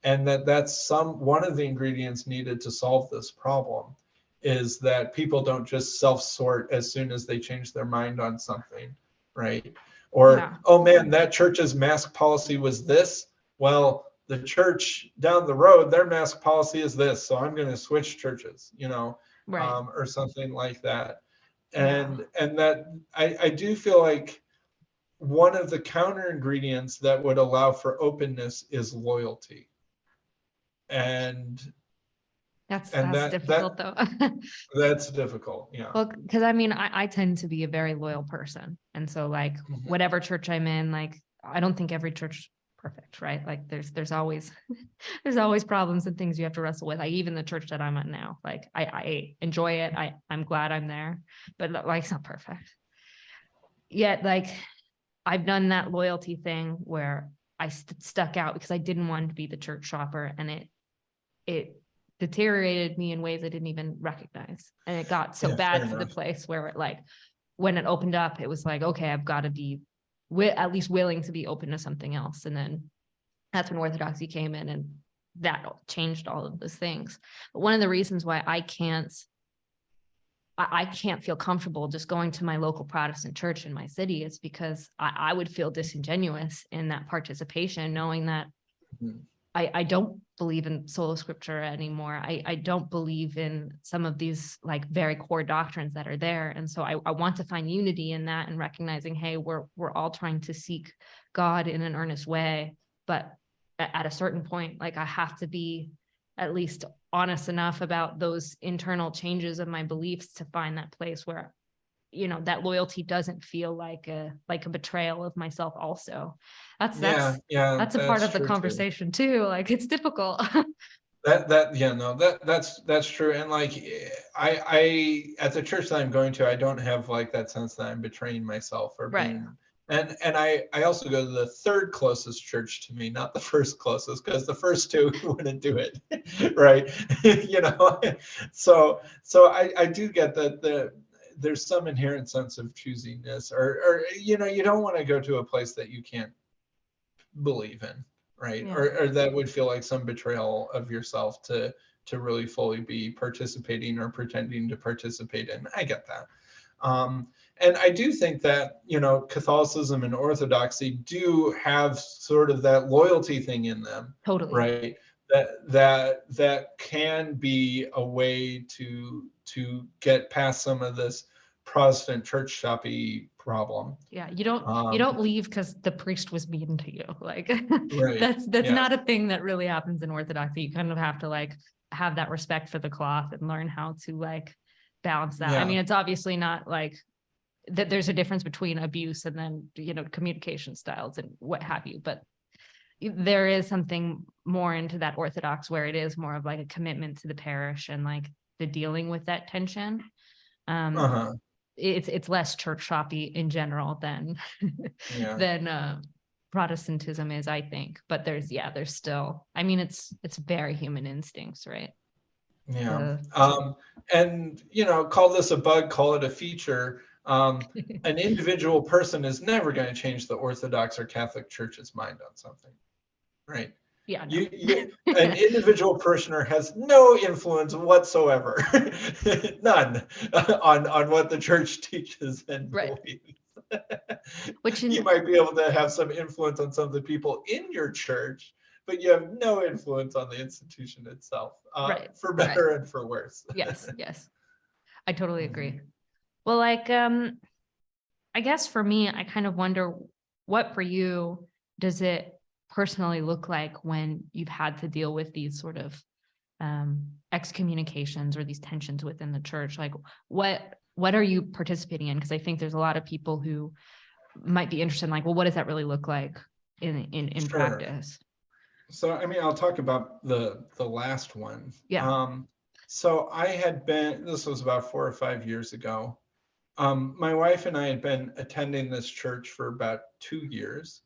And that's one of the ingredients needed to solve this problem, is that people don't just self-sort as soon as they change their mind on something, right? Or, oh man, that church's mask policy was this. Well, the church down the road, their mask policy is this, so I'm going to switch churches, right. Or something like that. And that I do feel like one of the counter ingredients that would allow for openness is loyalty. And that's difficult though. That's difficult. Yeah. Well, because I mean, I tend to be a very loyal person. And so like whatever church I'm in, like, I don't think every church is perfect, right? Like there's always there's always problems and things you have to wrestle with. Like even the church that I'm at now, like I enjoy it. I'm glad I'm there, but like it's not perfect. Yet like I've done that loyalty thing where I stuck out because I didn't want to be the church shopper, and it deteriorated me in ways I didn't even recognize. And it got so bad to the place where it, like, when it opened up, it was like, okay, I've got to be at least willing to be open to something else. And then that's when Orthodoxy came in, and that changed all of those things. But one of the reasons why I can't feel comfortable just going to my local Protestant church in my city is because I would feel disingenuous in that participation, knowing that I don't believe in sola scriptura anymore. I don't believe in some of these like very core doctrines that are there. And so I want to find unity in that, and recognizing, hey, we're all trying to seek God in an earnest way. But at a certain point, like I have to be at least honest enough about those internal changes of my beliefs to find that place where, that loyalty doesn't feel like a betrayal of myself also. That's a part of the conversation too. Like it's difficult. That's true. And like I at the church that I'm going to, I don't have like that sense that I'm betraying myself or being, and I also go to the third closest church to me, not the first closest, because the first two wouldn't do it. Right. So I do get that there's some inherent sense of choosiness, or you don't want to go to a place that you can't believe in, right? Yeah. Or that would feel like some betrayal of yourself to really fully be participating or pretending to participate in. I get that. And I do think that, Catholicism and Orthodoxy do have sort of that loyalty thing in them, Totally. right? That can be a way to get past some of this Protestant church shoppy problem. Yeah, you don't leave because the priest was mean to you. Like Right. that's Yeah. not a thing that really happens in Orthodoxy. You kind of have to like have that respect for the cloth and learn how to like balance that. I Yeah. mean, it's obviously not like that there's a difference between abuse and then, communication styles and what have you, but there is something more into that Orthodox where it is more of like a commitment to the parish and like the dealing with that tension. It's less church shoppy in general than Yeah. than Protestantism is, I think. But there's still, I mean, it's very human instincts, right? Yeah. And call this a bug, call it a feature. An individual person is never going to change the Orthodox or Catholic Church's mind on something, right? Yeah. No. An individual parishioner has no influence whatsoever, none, on what the church teaches and believes. You might be able to have some influence on some of the people in your church, but you have no influence on the institution itself, for better and for worse. Yes. I totally agree. Well, like, I guess for me, I kind of wonder what for you does it personally look like when you've had to deal with these sort of excommunications or these tensions within the church? Like, what are you participating in? Because I think there's a lot of people who might be interested in like, well, what does that really look like in practice? So, I mean, I'll talk about the last one. Yeah. So this was about 4 or 5 years ago. My wife and I had been attending this church for about 2 years,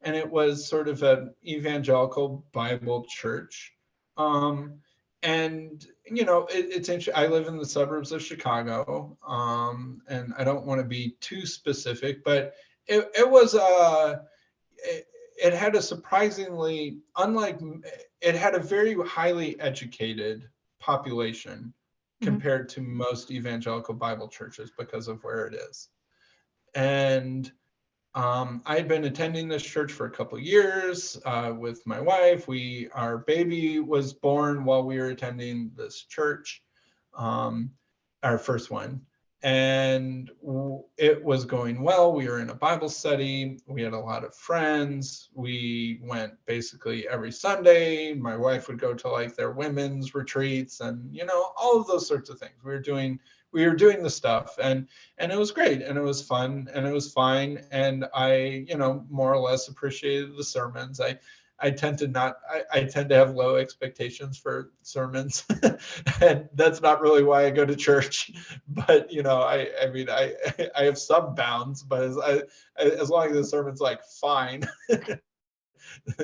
and it was sort of an evangelical Bible church. And it's interesting. I live in the suburbs of Chicago, and I don't want to be too specific, but it was it had a surprisingly, it had a very highly educated population compared to most evangelical Bible churches because of where it is. And I had been attending this church for a couple of years with my wife. Our baby was born while we were attending this church, our first one. And it was going well. We were in a Bible study. We had a lot of friends. We went basically every Sunday. My wife would go to like their women's retreats and, all of those sorts of things. We were doing the stuff, and it was great, and it was fun, and it was fine. And I, more or less appreciated the sermons. I tend to have low expectations for sermons, and that's not really why I go to church. But I mean, I have some bounds, but as long as the sermon's like fine,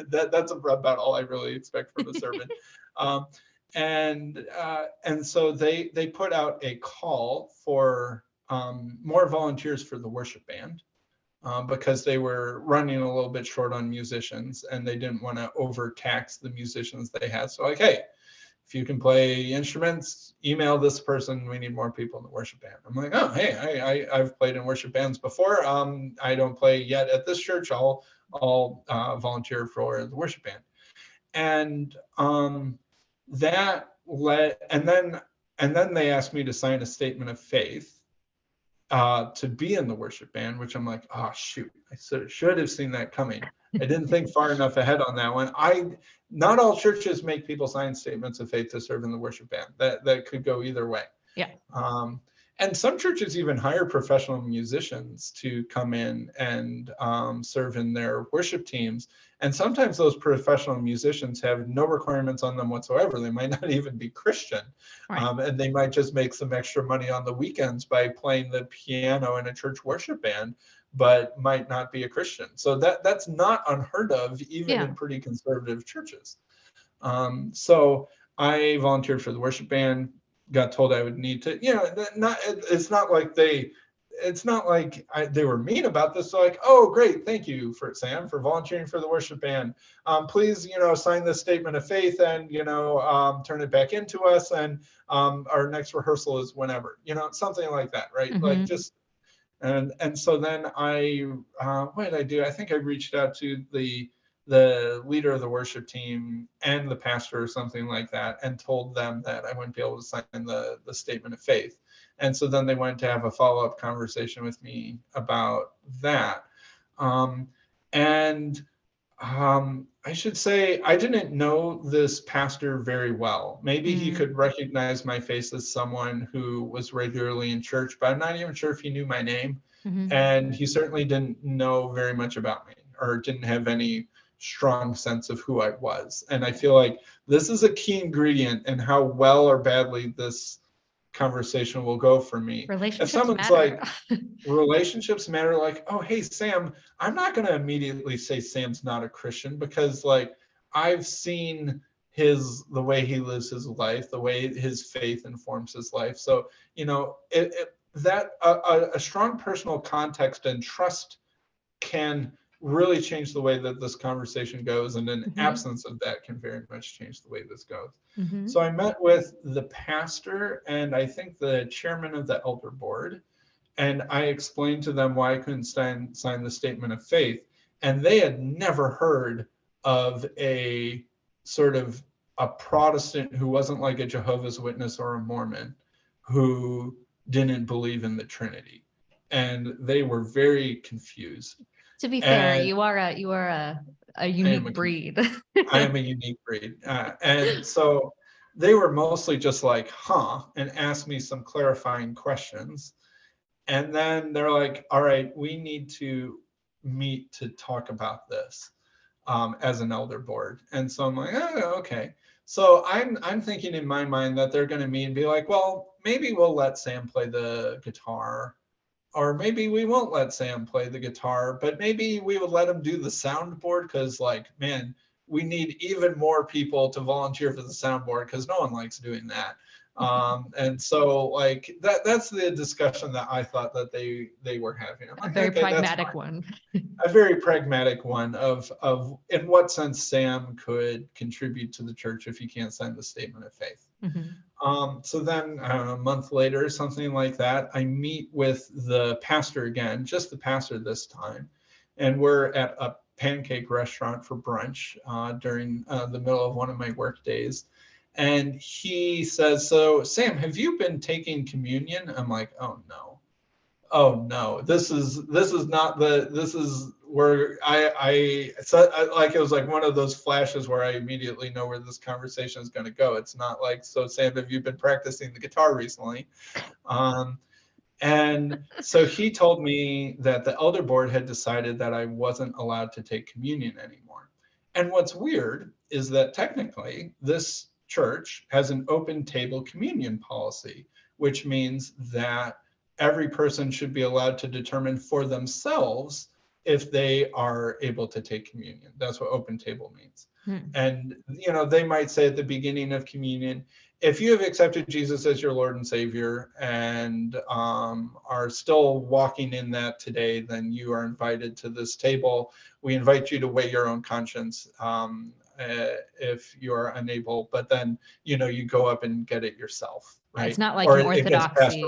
that's about all I really expect from a sermon. And so they put out a call for more volunteers for the worship band. Because they were running a little bit short on musicians, and they didn't want to overtax the musicians they had. So like, hey, if you can play instruments, email this person. We need more people in the worship band. I'm like, oh, hey, I've played in worship bands before. I don't play yet at this church. I'll volunteer for the worship band. And that led, and then they asked me to sign a statement of faith to be in the worship band, which I'm like, oh shoot, I should have seen that coming. I didn't think far enough ahead on that one. Not all churches make people sign statements of faith to serve in the worship band. That could go either way. Yeah. And some churches even hire professional musicians to come in and serve in their worship teams. And sometimes those professional musicians have no requirements on them whatsoever. They might not even be Christian. And they might just make some extra money on the weekends by playing the piano in a church worship band, but might not be a Christian. So that's not unheard of, even in pretty conservative churches. So I volunteered for the worship band. got told I would need to, it's not like they were mean about this. So like, oh, great. Thank you for Sam for volunteering for the worship band. Please, sign this statement of faith and, turn it back into us. And our next rehearsal is whenever, something like that. Right. Mm-hmm. Like just, and so then what did I do? I think I reached out to the leader of the worship team and the pastor or something like that and told them that I wouldn't be able to sign the statement of faith. And so then they went to have a follow-up conversation with me about that. And I should say I didn't know this pastor very well. Maybe he could recognize my face as someone who was regularly in church, but I'm not even sure if he knew my name. Mm-hmm. And he certainly didn't know very much about me or didn't have any strong sense of who I was. And I feel like this is a key ingredient in how well or badly this conversation will go for me. If someone's matter. like, relationships matter, like, oh, hey, Sam, I'm not going to immediately say Sam's not a Christian because like I've seen the way he lives his life, the way his faith informs his life. So, a strong personal context and trust can really change the way that this conversation goes, and an absence of that can very much change the way this goes. So I met with the pastor and I think the chairman of the elder board, and I explained to them why I couldn't sign the statement of faith, and they had never heard of a sort of a Protestant who wasn't like a Jehovah's Witness or a Mormon who didn't believe in the Trinity, and they were very confused. To be fair, you are a unique breed. I am a unique breed. And so they were mostly just like, huh, and asked me some clarifying questions. And then they're like, all right, we need to meet to talk about this as an elder board. And so I'm like, oh, okay. So I'm thinking in my mind that they're going to meet and be like, well, maybe we'll let Sam play the guitar. Or maybe we won't let Sam play the guitar, but maybe we would let him do the soundboard because, like, man, we need even more people to volunteer for the soundboard because no one likes doing that. And so, like, that's the discussion that I thought that they were having. I'm like, a very pragmatic one. A very pragmatic one of in what sense Sam could contribute to the church if he can't sign the statement of faith. So then a month later, something like that, I meet with the pastor again, just the pastor this time. And we're at a pancake restaurant for brunch during the middle of one of my work days. And he says, so Sam, have you been taking communion? I'm like, oh no, this is where I like, it was like one of those flashes where I immediately know where this conversation is going to go. It's not like, so Sam, have you been practicing the guitar recently? And so he told me that the elder board had decided that I wasn't allowed to take communion anymore. And what's weird is that technically this church has an open table communion policy, which means that every person should be allowed to determine for themselves if they are able to take communion. That's what open table means. And, they might say at the beginning of communion, if you have accepted Jesus as your Lord and Savior and are still walking in that today, then you are invited to this table. We invite you to weigh your own conscience if you are unable, but then, you go up and get it yourself. Right? It's not like or an orthodoxy.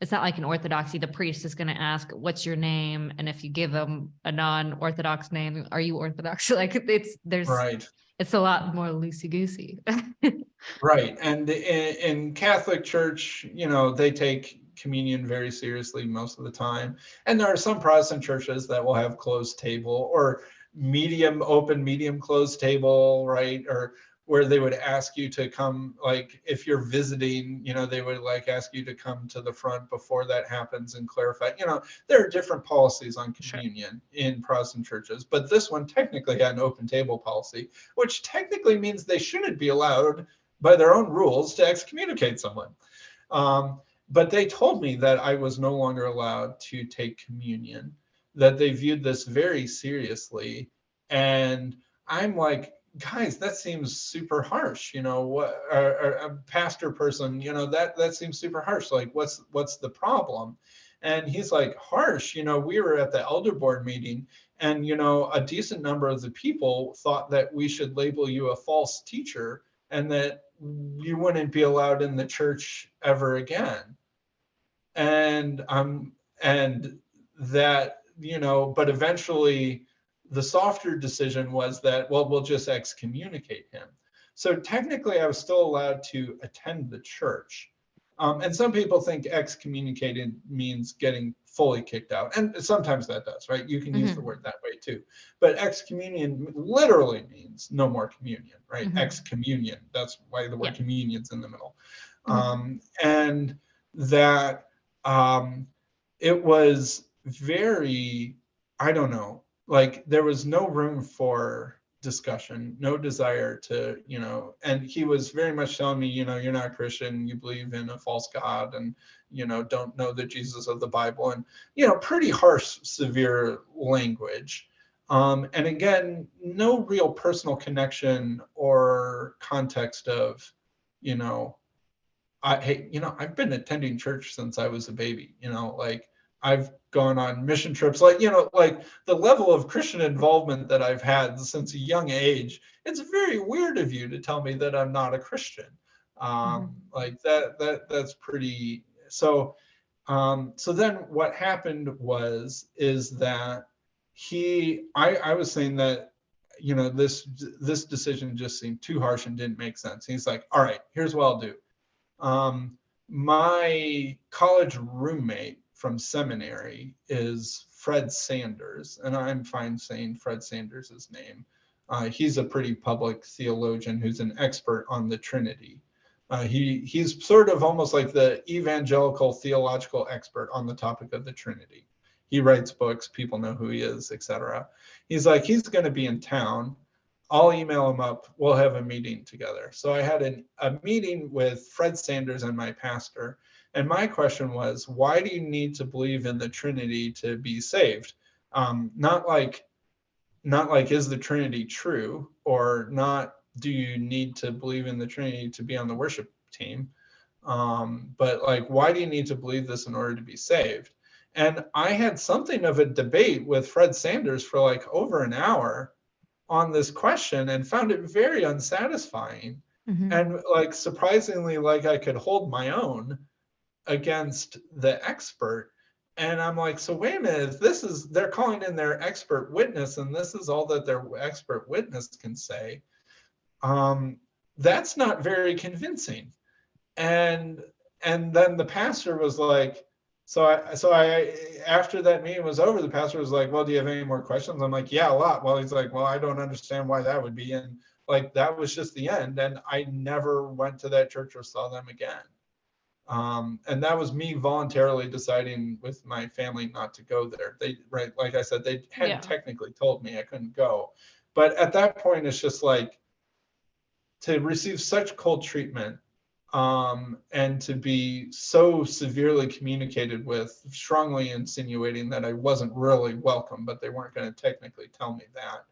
It's not like an orthodoxy. The priest is going to ask, what's your name? And if you give them a non-orthodox name, are you Orthodox? Like right. It's a lot more loosey-goosey. Right. And in Catholic Church, they take communion very seriously most of the time. And there are some Protestant churches that will have closed table or medium open, medium closed table, right? Or where they would ask you to come, like if you're visiting, they would like ask you to come to the front before that happens and clarify. There are different policies on communion in Protestant churches, but this one technically had an open table policy, which technically means they shouldn't be allowed by their own rules to excommunicate someone. But they told me that I was no longer allowed to take communion, that they viewed this very seriously. And I'm like, guys, that seems super harsh. What a pastor person, that seems super harsh. Like, what's the problem? And he's like, harsh. We were at the elder board meeting, and a decent number of the people thought that we should label you a false teacher and that you wouldn't be allowed in the church ever again. And that, but eventually the softer decision was that, well, we'll just excommunicate him. So technically I was still allowed to attend the church. And some people think excommunicated means getting fully kicked out. And sometimes that does, right? You can use the word that way too. But excommunion literally means no more communion, right? Excommunion. That's why the word communion's in the middle. And that it was very, I don't know, like there was no room for discussion, no desire to, and he was very much telling me, you're not a Christian, you believe in a false God, and, don't know the Jesus of the Bible, and, pretty harsh, severe language. And again, no real personal connection or context of, I've been attending church since I was a baby, like I've gone on mission trips, like the level of Christian involvement that I've had since a young age. It's very weird of you to tell me that I'm not a Christian. Like that's pretty. So then what happened is that I was saying that, this decision just seemed too harsh and didn't make sense. He's like, all right, here's what I'll do. My college roommate from seminary is Fred Sanders, and I'm fine saying Fred Sanders' name. He's a pretty public theologian who's an expert on the Trinity. He's sort of almost like the evangelical theological expert on the topic of the Trinity. He writes books, people know who he is, etc. He's like, he's going to be in town. I'll email him up. We'll have a meeting together. So I had a meeting with Fred Sanders and my pastor. And my question was, why do you need to believe in the Trinity to be saved? Not like, is the Trinity true? Or not, do you need to believe in the Trinity to be on the worship team? But like, why do you need to believe this in order to be saved? And I had something of a debate with Fred Sanders for like over an hour on this question and found it very unsatisfying. And like surprisingly, like I could hold my own against the expert. And I'm like, so wait a minute, if they're calling in their expert witness and this is all that their expert witness can say, that's not very convincing. And then the pastor was like, so I after that meeting was over, the pastor was like, well, do you have any more questions? I'm like, yeah, a lot. Well, he's like, well, I don't understand why that would be. And like, that was just the end. And I never went to that church or saw them again. And that was me voluntarily deciding with my family not to go there. Like I said, they hadn't technically told me I couldn't go. But at that point, it's just like, to receive such cold treatment, and to be so severely communicated with, strongly insinuating that I wasn't really welcome, but they weren't going to technically tell me that.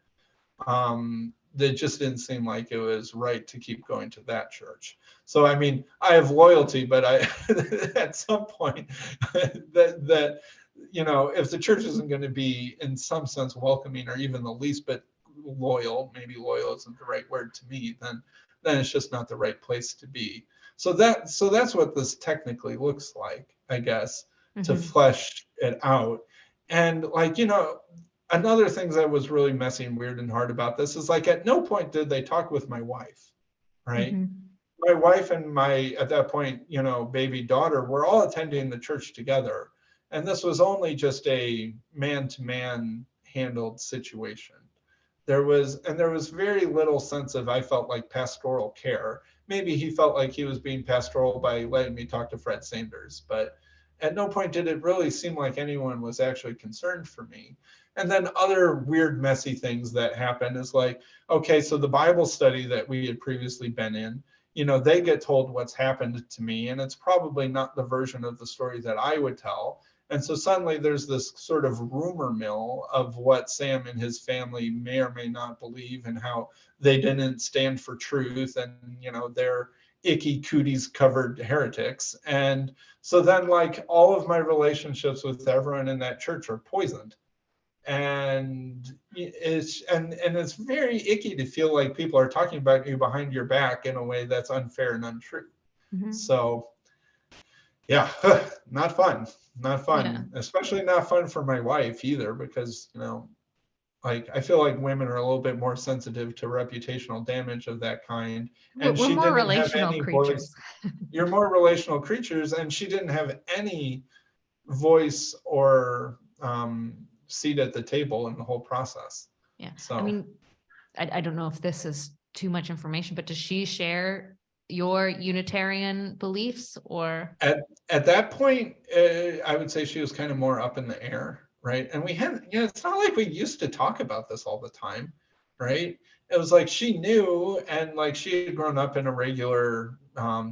It just didn't seem like it was right to keep going to that church. So, I mean, I have loyalty, but at some point that if the church isn't going to be in some sense welcoming or even the least bit loyal, maybe loyal isn't the right word to me, then it's just not the right place to be. So that's what this technically looks like, I guess, to flesh it out. And like, another thing that was really messy and weird and hard about this is like, at no point did they talk with my wife, right? My wife and my, at that point, baby daughter were all attending the church together. And this was only just a man-to-man handled situation. There was very little sense of, I felt like, pastoral care. Maybe he felt like he was being pastoral by letting me talk to Fred Sanders, but at no point did it really seem like anyone was actually concerned for me. And then other weird, messy things that happen is like, okay, so the Bible study that we had previously been in, they get told what's happened to me, and it's probably not the version of the story that I would tell. And so suddenly there's this sort of rumor mill of what Sam and his family may or may not believe, and how they didn't stand for truth, and they're icky cooties covered heretics. And so then, like, all of my relationships with everyone in that church are poisoned. And it's very icky to feel like people are talking about you behind your back in a way that's unfair and untrue. Mm-hmm. So yeah, not fun. Not fun. Yeah. Especially not fun for my wife either, because like, I feel like women are a little bit more sensitive to reputational damage of that kind, and We're she more didn't have relational any voice. creatures. You're more relational creatures, and she didn't have any voice or seat at the table in the whole process. Yeah. So I mean, I don't know if this is too much information, but does she share your Unitarian beliefs, or? at that point, I would say she was kind of more up in the air, right? And we had, it's not like we used to talk about this all the time, right? It was like she knew, and like she had grown up in a regular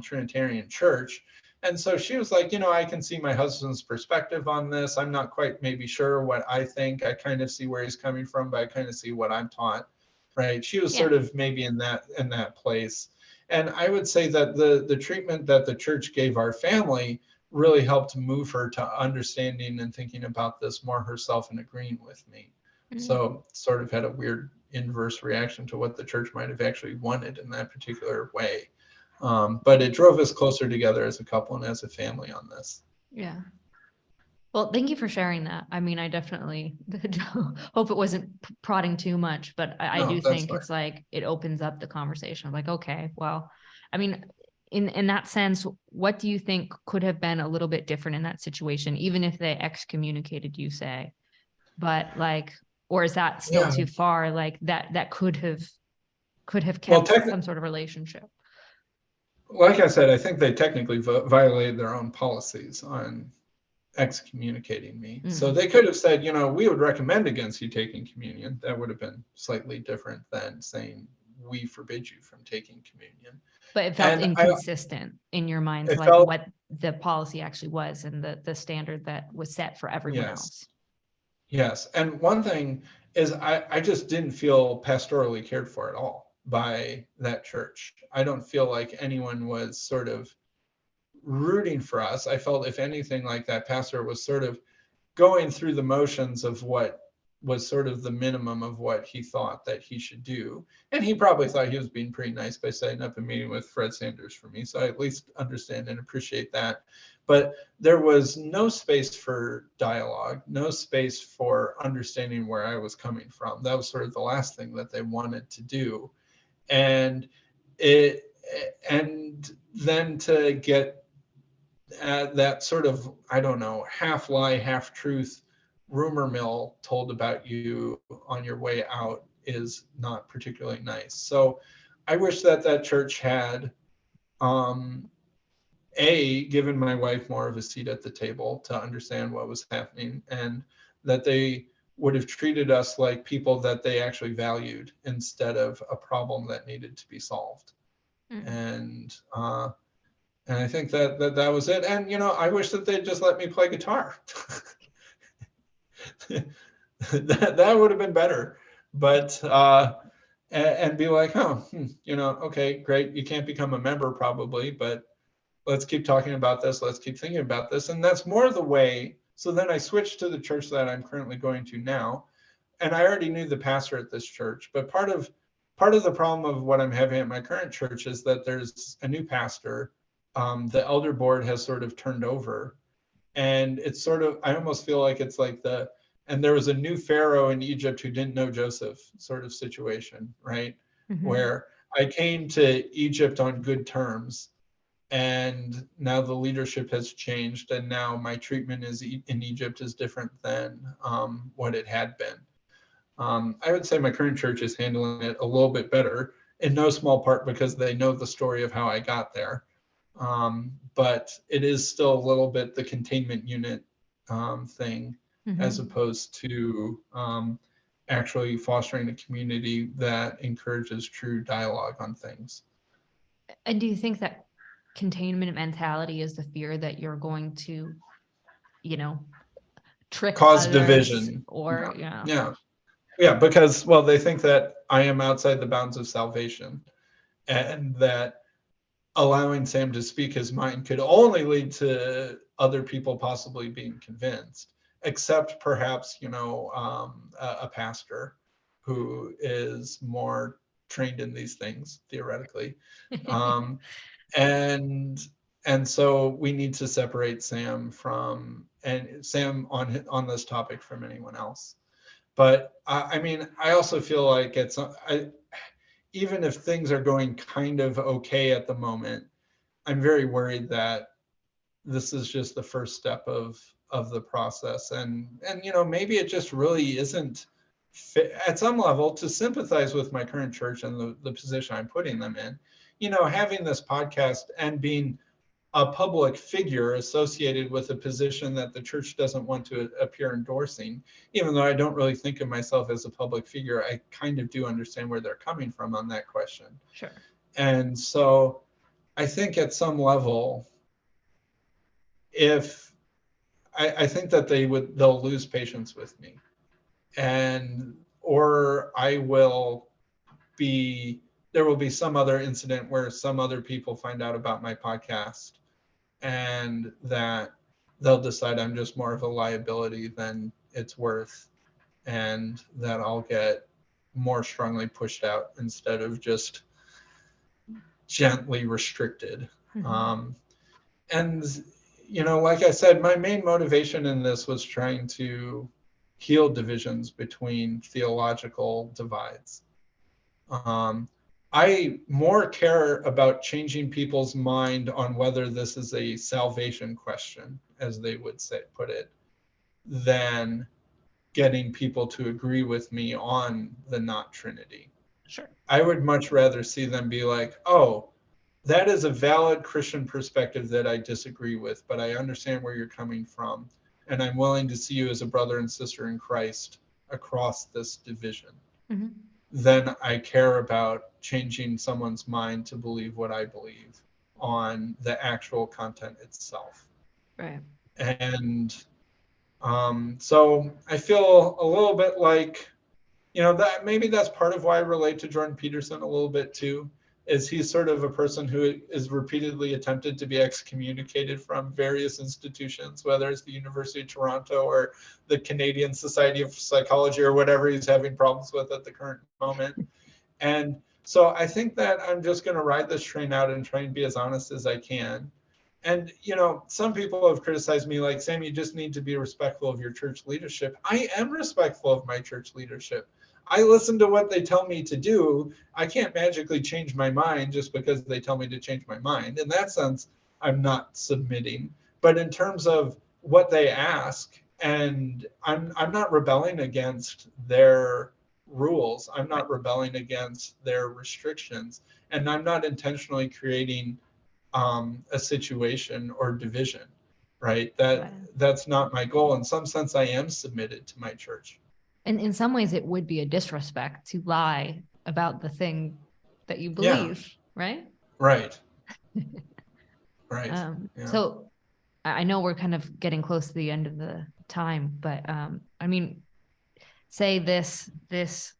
Trinitarian church. And so she was like, I can see my husband's perspective on this. I'm not quite maybe sure what I think. I kind of see where he's coming from, but I kind of see what I'm taught, right? She was sort of maybe in that place. And I would say that the treatment that the church gave our family really helped move her to understanding and thinking about this more herself and agreeing with me. So sort of had a weird inverse reaction to what the church might have actually wanted in that particular way. But it drove us closer together as a couple and as a family on this. Yeah. Well, thank you for sharing that. I mean, I definitely hope it wasn't prodding too much, but I do think fine. it's like it opens up the conversation of like, okay, well, I mean, in that sense, what do you think could have been a little bit different in that situation, even if they excommunicated you, say, but like, or is that still too far? Like that could have kept some sort of relationship. Like I said, I think they technically violated their own policies on excommunicating me. So they could have said, we would recommend against you taking communion. That would have been slightly different than saying we forbid you from taking communion. But it felt inconsistent in your minds, like what the policy actually was and the standard that was set for everyone else. Yes. And one thing is I just didn't feel pastorally cared for at all by that church. I don't feel like anyone was sort of rooting for us. I felt, if anything, like that pastor was sort of going through the motions of what was sort of the minimum of what he thought that he should do. And he probably thought he was being pretty nice by setting up a meeting with Fred Sanders for me. So I at least understand and appreciate that. But there was no space for dialogue, no space for understanding where I was coming from. That was sort of the last thing that they wanted to do. And then to get that sort of, I don't know, half lie, half truth rumor mill told about you on your way out is not particularly nice. So I wish that church had given my wife more of a seat at the table to understand what was happening, and that they would have treated us like people that they actually valued instead of a problem that needed to be solved. And I think that was it. And I wish that they'd just let me play guitar. that would have been better. But and be like, okay, great. You can't become a member probably, but let's keep talking about this. Let's keep thinking about this. And that's more the way. So then I switched to the church that I'm currently going to now. And I already knew the pastor at this church. But part of the problem of what I'm having at my current church is that there's a new pastor. The elder board has sort of turned over. And it's sort of, I almost feel like it's like and there was a new pharaoh in Egypt who didn't know Joseph sort of situation, right? Where I came to Egypt on good terms, and now the leadership has changed, and now my treatment in Egypt is different than what it had been. I would say my current church is handling it a little bit better, in no small part because they know the story of how I got there. But it is still a little bit the containment unit thing, as opposed to actually fostering a community that encourages true dialogue on things. And do you think that containment mentality is the fear that you're going to, trick cause others division. or Yeah, because, well, they think that I am outside the bounds of salvation, and that allowing Sam to speak his mind could only lead to other people possibly being convinced, except perhaps, a pastor who is more trained in these things, theoretically. Um, and and so we need to separate Sam on this topic from anyone else. But I mean, I also feel like even if things are going kind of okay at the moment, I'm very worried that this is just the first step of the process, and maybe it just really isn't fit at some level to sympathize with my current church and the position I'm putting them in. Having this podcast and being a public figure associated with a position that the church doesn't want to appear endorsing, even though I don't really think of myself as a public figure, I kind of do understand where they're coming from on that question. Sure. And so I think at some level, if I think that they'll lose patience with me, or there will be some other incident where some other people find out about my podcast, and that they'll decide I'm just more of a liability than it's worth, and that I'll get more strongly pushed out instead of just gently restricted. Mm-hmm. And like I said, my main motivation in this was trying to heal divisions between theological divides. I more care about changing people's mind on whether this is a salvation question, as they would put it, than getting people to agree with me on the not Trinity. Sure. I would much rather see them be like, oh, that is a valid Christian perspective that I disagree with, but I understand where you're coming from, and I'm willing to see you as a brother and sister in Christ across this division. Mm-hmm. Then I care about changing someone's mind to believe what I believe on the actual content itself. Right. And so I feel a little bit like, that maybe that's part of why I relate to Jordan Peterson a little bit too, is he's sort of a person who is repeatedly attempted to be excommunicated from various institutions, whether it's the University of Toronto or the Canadian Society of Psychology or whatever he's having problems with at the current moment. And so I think that I'm just going to ride this train out and try and be as honest as I can. And, some people have criticized me like, Sam, you just need to be respectful of your church leadership. I am respectful of my church leadership. I listen to what they tell me to do. I can't magically change my mind just because they tell me to change my mind. In that sense, I'm not submitting. But in terms of what they ask, and I'm not rebelling against their rules. I'm not rebelling against their restrictions. And I'm not intentionally creating a situation or division, right? That's not my goal. In some sense, I am submitted to my church. And in some ways, it would be a disrespect to lie about the thing that you believe, right? Right. Right. So I know we're kind of getting close to the end of the time, but I mean, say this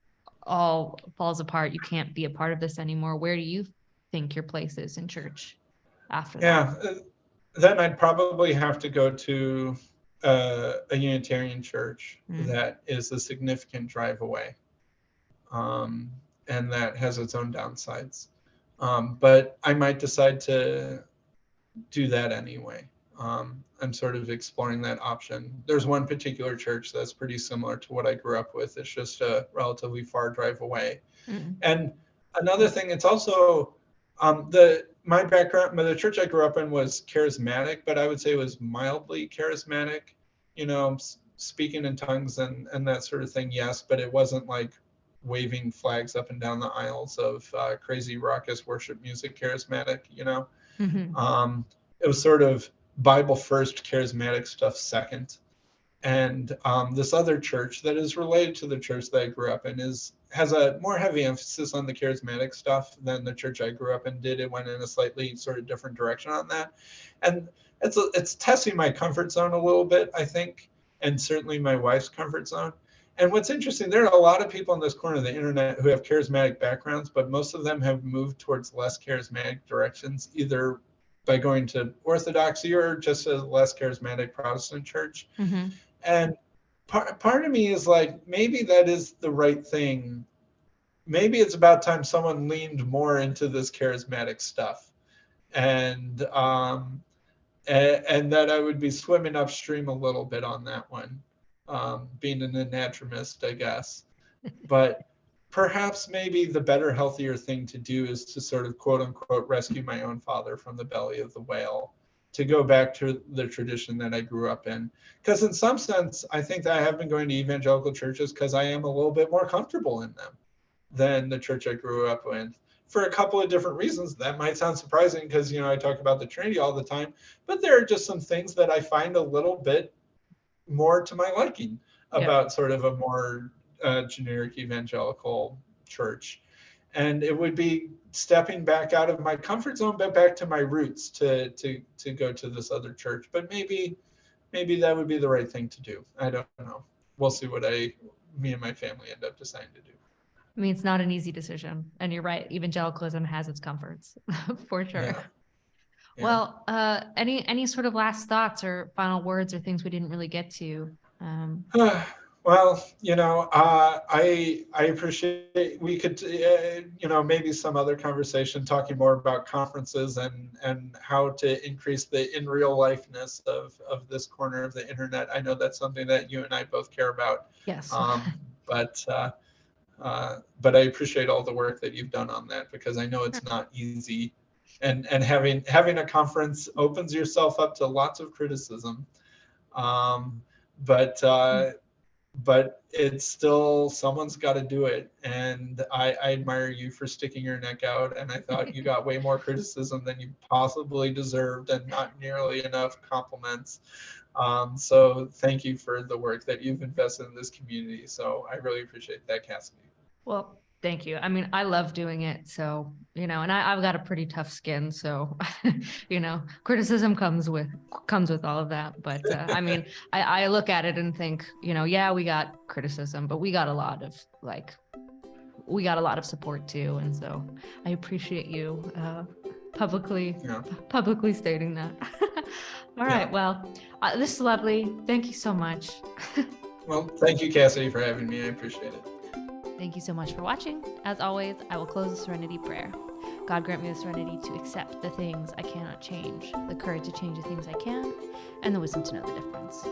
all falls apart, you can't be a part of this anymore. Where do you think your place is in church after that? Then I'd probably have to go to a Unitarian church that is a significant drive away, and that has its own downsides. But I might decide to do that anyway. I'm sort of exploring that option. There's one particular church that's pretty similar to what I grew up with. It's just a relatively far drive away. And another thing, it's also my background, the church I grew up in was charismatic, but I would say it was mildly charismatic, speaking in tongues and that sort of thing. Yes, but it wasn't like waving flags up and down the aisles of crazy raucous worship music charismatic, it was sort of Bible first, charismatic stuff second. And this other church that is related to the church that I grew up in has a more heavy emphasis on the charismatic stuff than the church I grew up in did. It went in a slightly sort of different direction on that. And it's testing my comfort zone a little bit, I think. and certainly my wife's comfort zone. And what's interesting, there are a lot of people on this corner of the internet who have charismatic backgrounds, but most of them have moved towards less charismatic directions, either by going to Orthodoxy or just a less charismatic Protestant church. Mm-hmm. And part of me is like, maybe that is the right thing. Maybe it's about time someone leaned more into this charismatic stuff, and that I would be swimming upstream a little bit on that one, being an anatomist, I guess. But perhaps maybe the better, healthier thing to do is to sort of quote unquote rescue my own father from the belly of the whale, to go back to the tradition that I grew up in. Because in some sense, I think that I have been going to evangelical churches because I am a little bit more comfortable in them than the church I grew up in, for a couple of different reasons. That might sound surprising because, I talk about the Trinity all the time, but there are just some things that I find a little bit more to my liking about sort of a more generic evangelical church. And it would be stepping back out of my comfort zone, but back to my roots to go to this other church. But maybe that would be the right thing to do. I don't know. We'll see what me and my family end up deciding to do. I mean, it's not an easy decision, and you're right. Evangelicalism has its comforts, for sure. Yeah. Yeah. Well, any sort of last thoughts or final words or things we didn't really get to? Well, I appreciate we could, maybe some other conversation talking more about conferences and how to increase the in real lifeness of this corner of the internet. I know that's something that you and I both care about. Yes. But I appreciate all the work that you've done on that, because I know it's not easy, and having a conference opens yourself up to lots of criticism. But it's still, someone's got to do it. And I admire you for sticking your neck out. And I thought you got way more criticism than you possibly deserved, and not nearly enough compliments. So thank you for the work that you've invested in this community. So I really appreciate that, Cassidy. Well, thank you. I mean, I love doing it. So, and I've got a pretty tough skin. So, criticism comes with all of that. But I mean, I look at it and think, yeah, we got criticism, but we got a lot of support too. And so I appreciate you publicly stating that. All right. Well, this is lovely. Thank you so much. Well, thank you, Cassidy, for having me. I appreciate it. Thank you so much for watching. As always, I will close the Serenity prayer. God grant me the serenity to accept the things I cannot change, the courage to change the things I can, and the wisdom to know the difference.